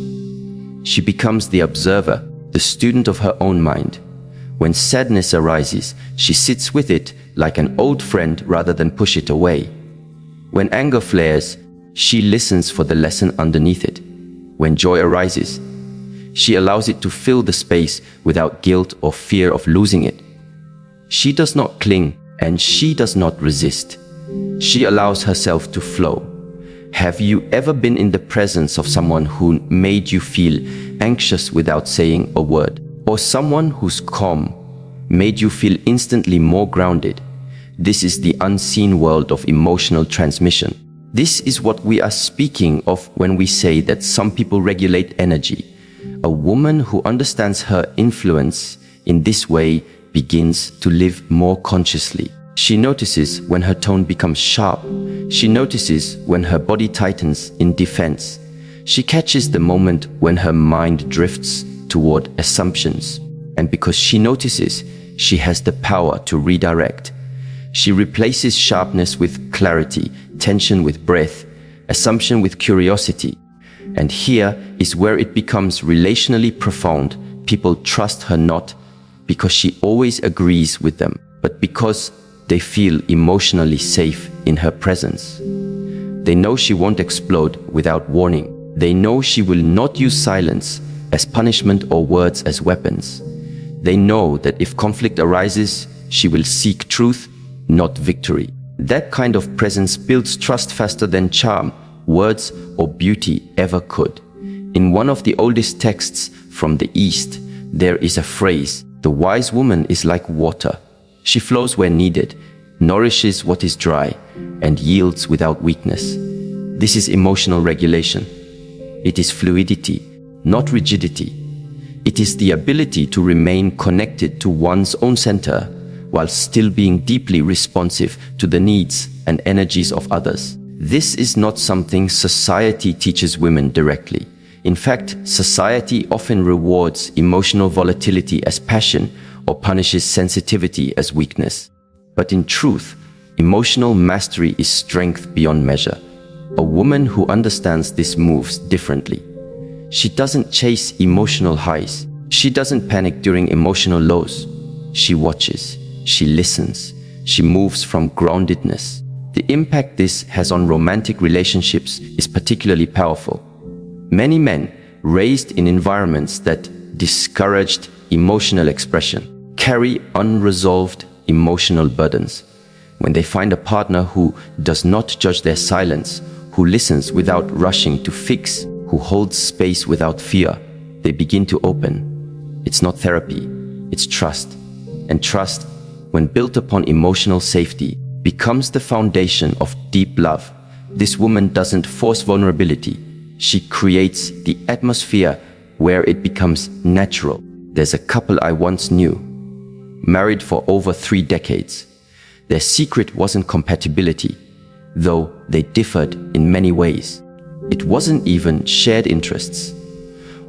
She becomes the observer, the student of her own mind. When sadness arises, she sits with it like an old friend rather than push it away. When anger flares, she listens for the lesson underneath it. When joy arises, she allows it to fill the space without guilt or fear of losing it. She does not cling and she does not resist. She allows herself to flow. Have you ever been in the presence of someone who made you feel anxious without saying a word? Or someone who's calm made you feel instantly more grounded? This is the unseen world of emotional transmission. This is what we are speaking of when we say that some people regulate energy. A woman who understands her influence in this way begins to live more consciously. She notices when her tone becomes sharp. She notices when her body tightens in defense. She catches the moment when her mind drifts toward assumptions. And because she notices, she has the power to redirect. She replaces sharpness with clarity, tension with breath, assumption with curiosity. And here is where it becomes relationally profound. People trust her not because she always agrees with them, but because they feel emotionally safe in her presence. They know she won't explode without warning. They know she will not use silence as punishment or words as weapons. They know that if conflict arises, she will seek truth, not victory. That kind of presence builds trust faster than charm, words, or beauty ever could. In one of the oldest texts from the East, there is a phrase, "The wise woman is like water. She flows where needed, nourishes what is dry, and yields without weakness." This is emotional regulation. It is fluidity, not rigidity. It is the ability to remain connected to one's own center while still being deeply responsive to the needs and energies of others. This is not something society teaches women directly. In fact, society often rewards emotional volatility as passion or punishes sensitivity as weakness. But in truth, emotional mastery is strength beyond measure. A woman who understands this moves differently. She doesn't chase emotional highs. She doesn't panic during emotional lows. She watches. She listens. She moves from groundedness. The impact this has on romantic relationships is particularly powerful. Many men raised in environments that discouraged emotional expression carry unresolved emotional burdens. When they find a partner who does not judge their silence, who listens without rushing to fix, who holds space without fear, they begin to open. It's not therapy, it's trust. And trust, when built upon emotional safety, becomes the foundation of deep love. This woman doesn't force vulnerability. She creates the atmosphere where it becomes natural. There's a couple I once knew, married for over 3 decades. Their secret wasn't compatibility, though they differed in many ways. It wasn't even shared interests.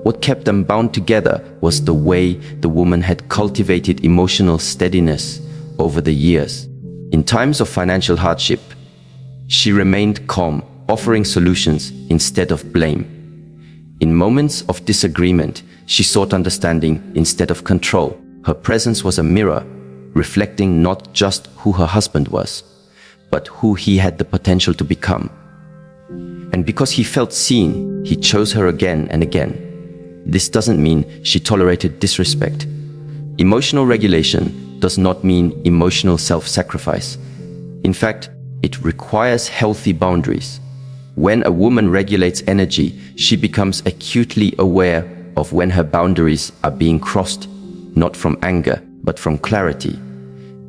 What kept them bound together was the way the woman had cultivated emotional steadiness over the years. In times of financial hardship, she remained calm, offering solutions instead of blame. In moments of disagreement, she sought understanding instead of control. Her presence was a mirror, reflecting not just who her husband was, but who he had the potential to become. And because he felt seen, he chose her again and again. This doesn't mean she tolerated disrespect. Emotional regulation does not mean emotional self-sacrifice. In fact, it requires healthy boundaries. When a woman regulates energy, she becomes acutely aware of when her boundaries are being crossed, not from anger, but from clarity.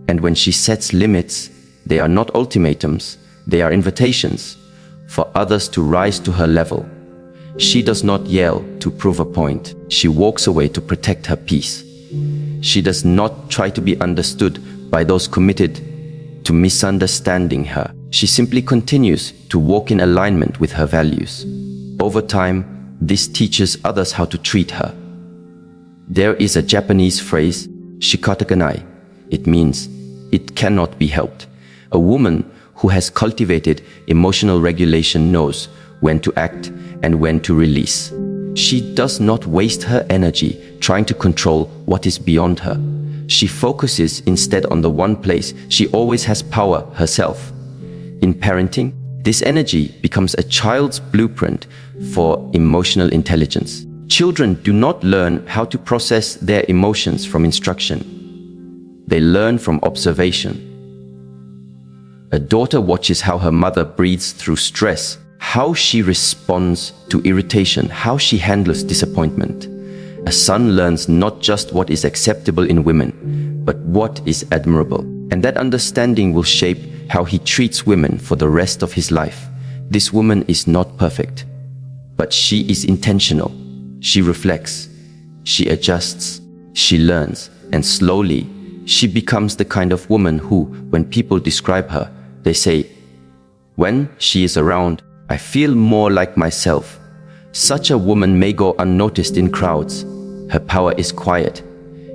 And when she sets limits, they are not ultimatums, they are invitations for others to rise to her level. She does not yell to prove a point. She walks away to protect her peace. She does not try to be understood by those committed to misunderstanding her. She simply continues to walk in alignment with her values. Over time, this teaches others how to treat her. There is a Japanese phrase, shikataganai. It means, it cannot be helped. A woman who has cultivated emotional regulation knows when to act and when to release. She does not waste her energy trying to control what is beyond her. She focuses instead on the one place she always has power, herself. In parenting, this energy becomes a child's blueprint for emotional intelligence. Children do not learn how to process their emotions from instruction. They learn from observation. A daughter watches how her mother breathes through stress, how she responds to irritation, how she handles disappointment. A son learns not just what is acceptable in women, but what is admirable. And that understanding will shape how he treats women for the rest of his life. This woman is not perfect, but she is intentional. She reflects, she adjusts, she learns, and slowly she becomes the kind of woman who, when people describe her, they say, "When she is around, I feel more like myself." Such a woman may go unnoticed in crowds. Her power is quiet.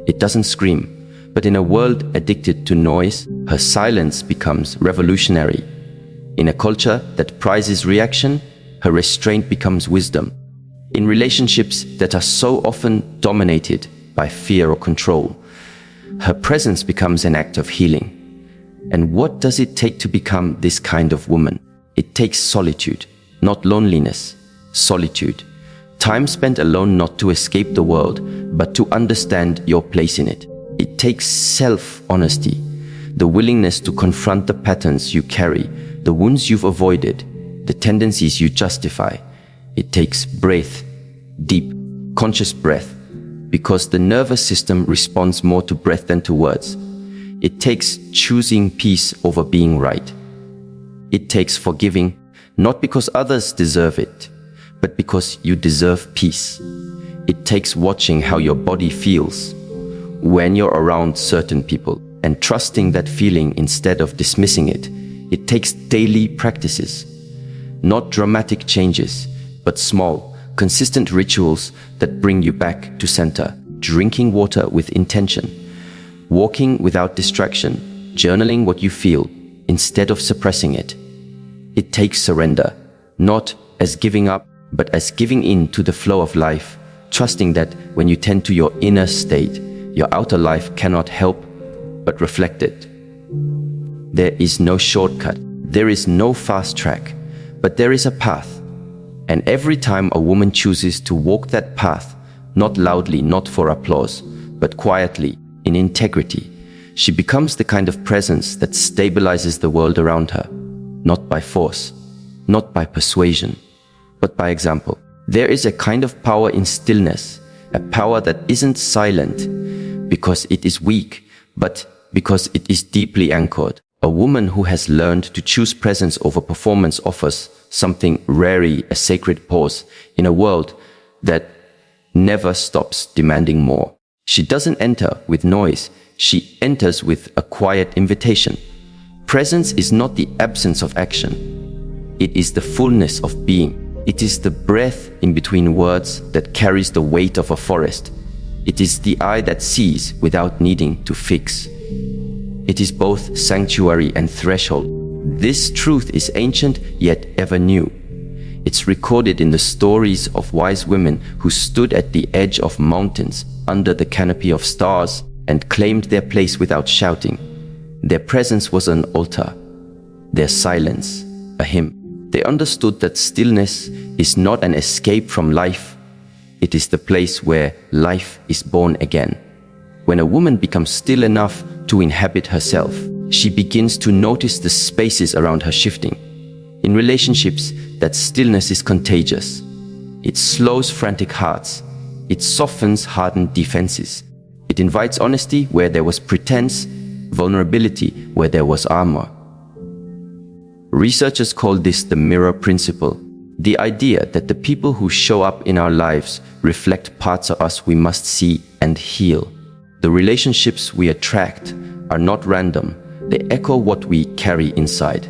It doesn't scream. But in a world addicted to noise, her silence becomes revolutionary. In a culture that prizes reaction, her restraint becomes wisdom. In relationships that are so often dominated by fear or control, her presence becomes an act of healing. And what does it take to become this kind of woman? It takes solitude, not loneliness, solitude. Time spent alone not to escape the world, but to understand your place in it. It takes self-honesty, the willingness to confront the patterns you carry, the wounds you've avoided, the tendencies you justify. It takes breath, deep, conscious breath, because the nervous system responds more to breath than to words. It takes choosing peace over being right. It takes forgiving, Not because others deserve it, but because you deserve peace. It takes watching how your body feels when you're around certain people and trusting that feeling instead of dismissing it. It takes daily practices, not dramatic changes, but small, consistent rituals that bring you back to center. Drinking water with intention, walking without distraction, journaling what you feel instead of suppressing it. It takes surrender, not as giving up, but as giving in to the flow of life, trusting that when you tend to your inner state, your outer life cannot help but reflect it. There is no shortcut, there is no fast track, but there is a path. And every time a woman chooses to walk that path, not loudly, not for applause, but quietly, in integrity, she becomes the kind of presence that stabilizes the world around her, not by force, not by persuasion, but by example. There is a kind of power in stillness, a power that isn't silent because it is weak, but because it is deeply anchored. A woman who has learned to choose presence over performance offers something rarely, a sacred pause in a world that never stops demanding more. She doesn't enter with noise, she enters with a quiet invitation. Presence is not the absence of action. It is the fullness of being. It is the breath in between words that carries the weight of a forest. It is the eye that sees without needing to fix. It is both sanctuary and threshold. This truth is ancient yet ever new. It's recorded in the stories of wise women who stood at the edge of mountains under the canopy of stars and claimed their place without shouting. Their presence was an altar, their silence a hymn. They understood that stillness is not an escape from life. It is the place where life is born again. When a woman becomes still enough to inhabit herself, she begins to notice the spaces around her shifting. In relationships, that stillness is contagious. It slows frantic hearts. It softens hardened defenses. It invites honesty where there was pretense, vulnerability where there was armor. Researchers call this the mirror principle, the idea that the people who show up in our lives reflect parts of us we must see and heal. The relationships we attract are not random. They echo what we carry inside.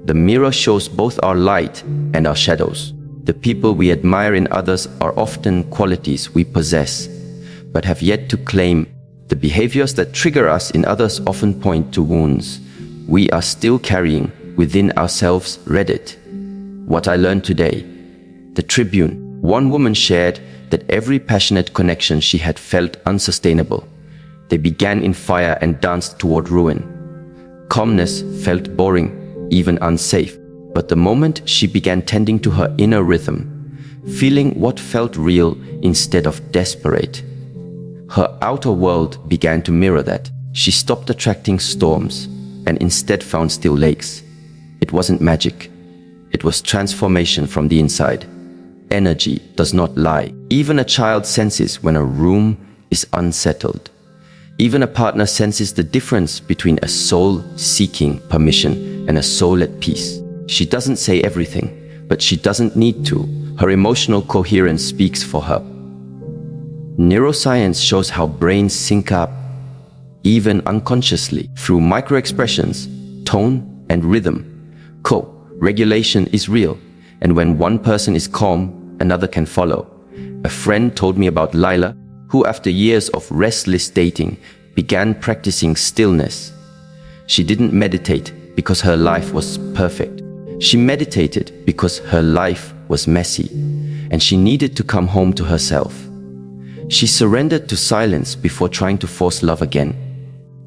The mirror shows both our light and our shadows. The people we admire in others are often qualities we possess, but have yet to claim. The behaviors that trigger us in others often point to wounds we are still carrying within ourselves. Reddit. What I learned today. The Tribune. One woman shared that every passionate connection she had felt unsustainable. They began in fire and danced toward ruin. Calmness felt boring, even unsafe. But the moment she began tending to her inner rhythm, feeling what felt real instead of desperate, her outer world began to mirror that. She stopped attracting storms and instead found still lakes. It wasn't magic. It was transformation from the inside. Energy does not lie. Even a child senses when a room is unsettled. Even a partner senses the difference between a soul seeking permission and a soul at peace. She doesn't say everything, but she doesn't need to. Her emotional coherence speaks for her. Neuroscience shows how brains sync up, even unconsciously, through microexpressions, tone, and rhythm. Co-regulation is real, and when one person is calm, another can follow. A friend told me about Lila, who after years of restless dating, began practicing stillness. She didn't meditate because her life was perfect. She meditated because her life was messy, and she needed to come home to herself. She surrendered to silence before trying to force love again.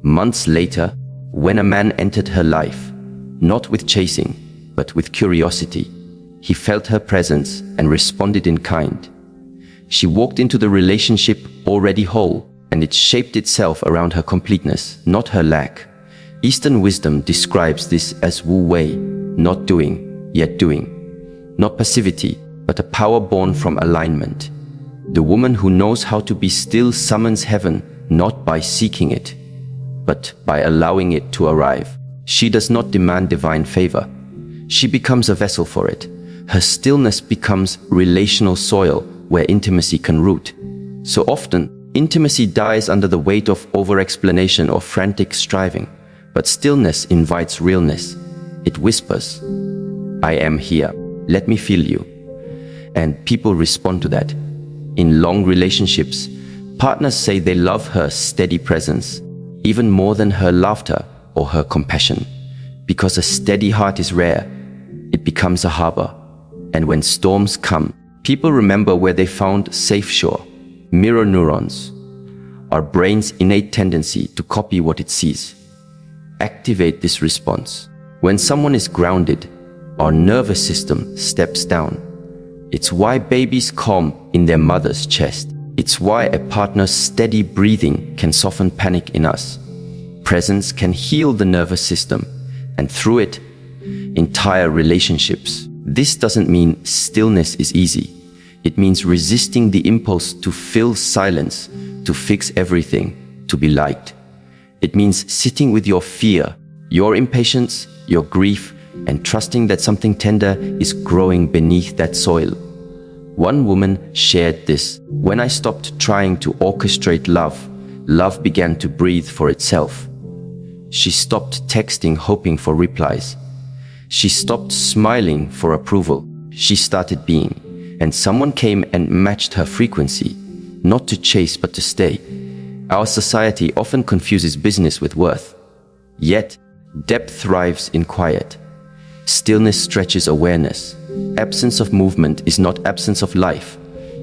Months later, when a man entered her life, not with chasing, but with curiosity, he felt her presence and responded in kind. She walked into the relationship already whole, and it shaped itself around her completeness, not her lack. Eastern wisdom describes this as Wu Wei, not doing, yet doing. Not passivity, but a power born from alignment. The woman who knows how to be still summons heaven, not by seeking it, but by allowing it to arrive. She does not demand divine favor. She becomes a vessel for it. Her stillness becomes relational soil where intimacy can root. So often, intimacy dies under the weight of over-explanation or frantic striving, but stillness invites realness. It whispers, "I am here. Let me feel you." And people respond to that. In long relationships, partners say they love her steady presence, even more than her laughter or her compassion. Because a steady heart is rare, it becomes a harbor. And when storms come, people remember where they found safe shore. Mirror neurons, our brain's innate tendency to copy what it sees, activate this response. When someone is grounded, our nervous system steps down. It's why babies calm in their mother's chest. It's why a partner's steady breathing can soften panic in us. Presence can heal the nervous system, and through it, entire relationships. This doesn't mean stillness is easy. It means resisting the impulse to fill silence, to fix everything, to be liked. It means sitting with your fear, your impatience, your grief, and trusting that something tender is growing beneath that soil. One woman shared this: "When I stopped trying to orchestrate love, love began to breathe for itself." She stopped texting hoping for replies. She stopped smiling for approval. She started being. And someone came and matched her frequency, not to chase but to stay. Our society often confuses business with worth. Yet, depth thrives in quiet. Stillness stretches awareness. Absence of movement is not absence of life.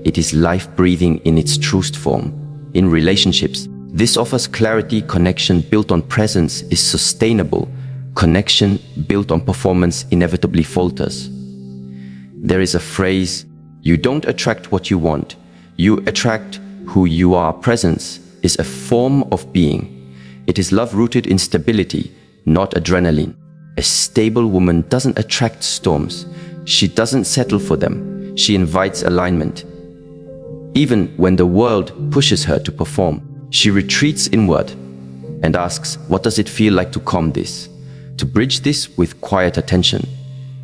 It is life breathing in its truest form. In relationships, this offers clarity. Connection built on presence is sustainable. Connection built on performance inevitably falters. There is a phrase, "You don't attract what you want, you attract who you are." Presence is a form of being. It is love rooted in stability, not adrenaline. A stable woman doesn't attract storms. She doesn't settle for them. She invites alignment. Even when the world pushes her to perform, she retreats inward and asks, "What does it feel like to calm this? To bridge this with quiet attention?"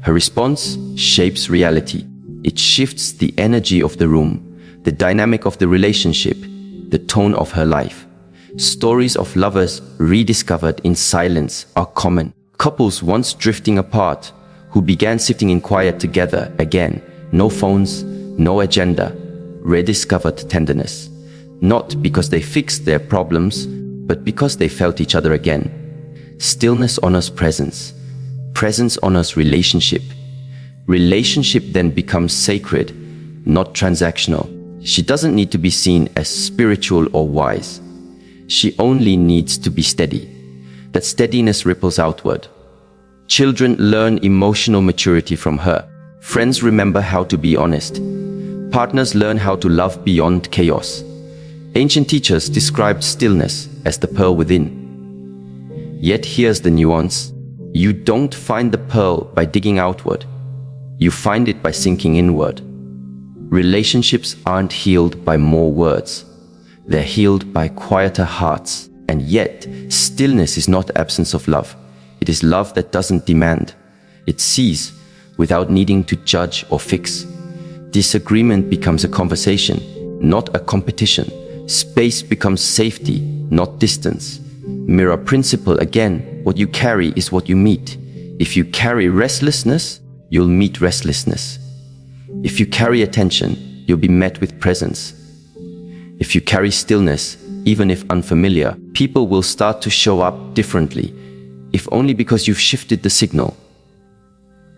Her response shapes reality. It shifts the energy of the room, the dynamic of the relationship, the tone of her life. Stories of lovers rediscovered in silence are common. Couples once drifting apart, who began sitting in quiet together again. No phones, no agenda. Rediscovered tenderness. Not because they fixed their problems, but because they felt each other again. Stillness honors presence. Presence honors relationship. Relationship then becomes sacred, not transactional. She doesn't need to be seen as spiritual or wise. She only needs to be steady. That steadiness ripples outward. Children learn emotional maturity from her. Friends remember how to be honest. Partners learn how to love beyond chaos. Ancient teachers described stillness as the pearl within. Yet here's the nuance. You don't find the pearl by digging outward. You find it by sinking inward. Relationships aren't healed by more words. They're healed by quieter hearts. And yet, stillness is not absence of love. It is love that doesn't demand. It sees without needing to judge or fix. Disagreement becomes a conversation, not a competition. Space becomes safety, not distance. Mirror principle again, what you carry is what you meet. If you carry restlessness, you'll meet restlessness. If you carry attention, you'll be met with presence. If you carry stillness, even if unfamiliar, people will start to show up differently, if only because you've shifted the signal.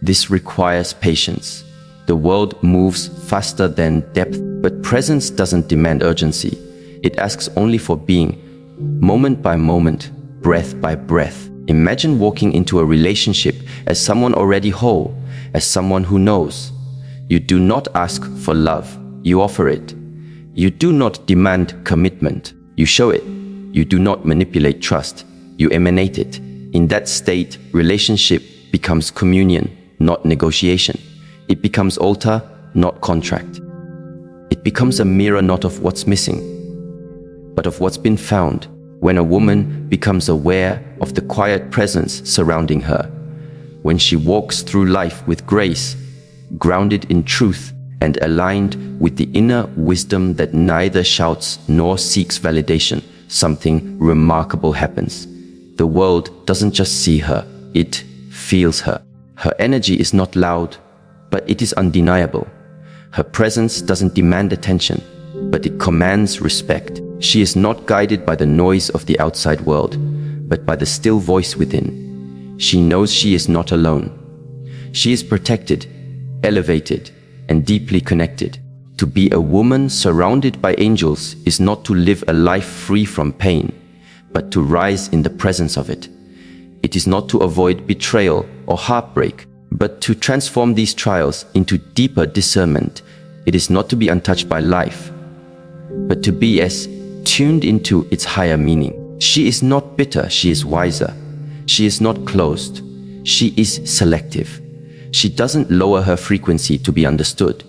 This requires patience. The world moves faster than depth, but presence doesn't demand urgency. It asks only for being, moment by moment, breath by breath. Imagine walking into a relationship as someone already whole, as someone who knows. You do not ask for love, you offer it. You do not demand commitment, you show it. You do not manipulate trust, you emanate it. In that state, relationship becomes communion, not negotiation. It becomes altar, not contract. It becomes a mirror not of what's missing, but of what's been found. When a woman becomes aware of the quiet presence surrounding her, when she walks through life with grace, grounded in truth and aligned with the inner wisdom that neither shouts nor seeks validation, something remarkable happens. The world doesn't just see her, it feels her. Her energy is not loud, but it is undeniable. Her presence doesn't demand attention, but it commands respect. She is not guided by the noise of the outside world, but by the still voice within. She knows she is not alone. She is protected, elevated, and deeply connected. To be a woman surrounded by angels is not to live a life free from pain, but to rise in the presence of it. It is not to avoid betrayal or heartbreak, but to transform these trials into deeper discernment. It is not to be untouched by life, but to be as tuned into its higher meaning. She is not bitter, she is wiser. She is not closed, she is selective. She doesn't lower her frequency to be understood.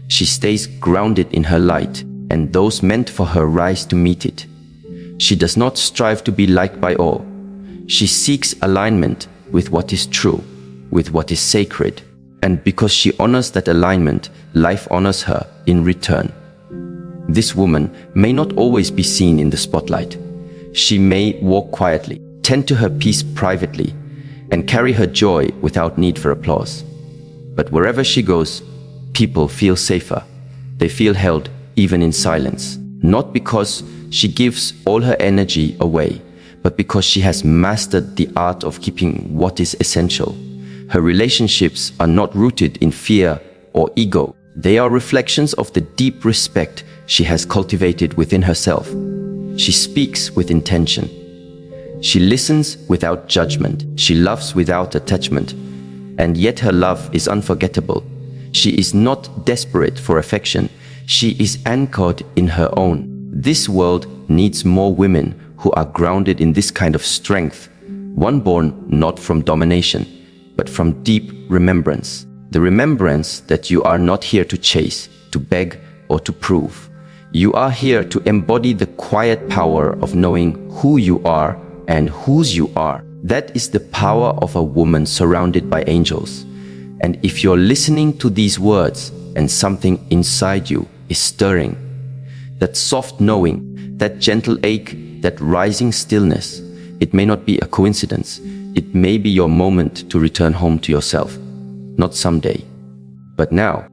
She stays grounded in her light, and those meant for her rise to meet it. She does not strive to be liked by all. She seeks alignment with what is true, with what is sacred. And because she honors that alignment, life honors her in return. This woman may not always be seen in the spotlight. She may walk quietly, tend to her peace privately, and carry her joy without need for applause. But wherever she goes, people feel safer. They feel held even in silence. Not because she gives all her energy away, but because she has mastered the art of keeping what is essential. Her relationships are not rooted in fear or ego. They are reflections of the deep respect she has cultivated within herself. She speaks with intention. She listens without judgment. She loves without attachment. And yet her love is unforgettable. She is not desperate for affection. She is anchored in her own. This world needs more women who are grounded in this kind of strength, one born not from domination, but from deep remembrance. The remembrance that you are not here to chase, to beg, or to prove. You are here to embody the quiet power of knowing who you are and whose you are. That is the power of a woman surrounded by angels. And if you're listening to these words and something inside you is stirring, that soft knowing, that gentle ache, that rising stillness, it may not be a coincidence. It may be your moment to return home to yourself. Not someday, but now.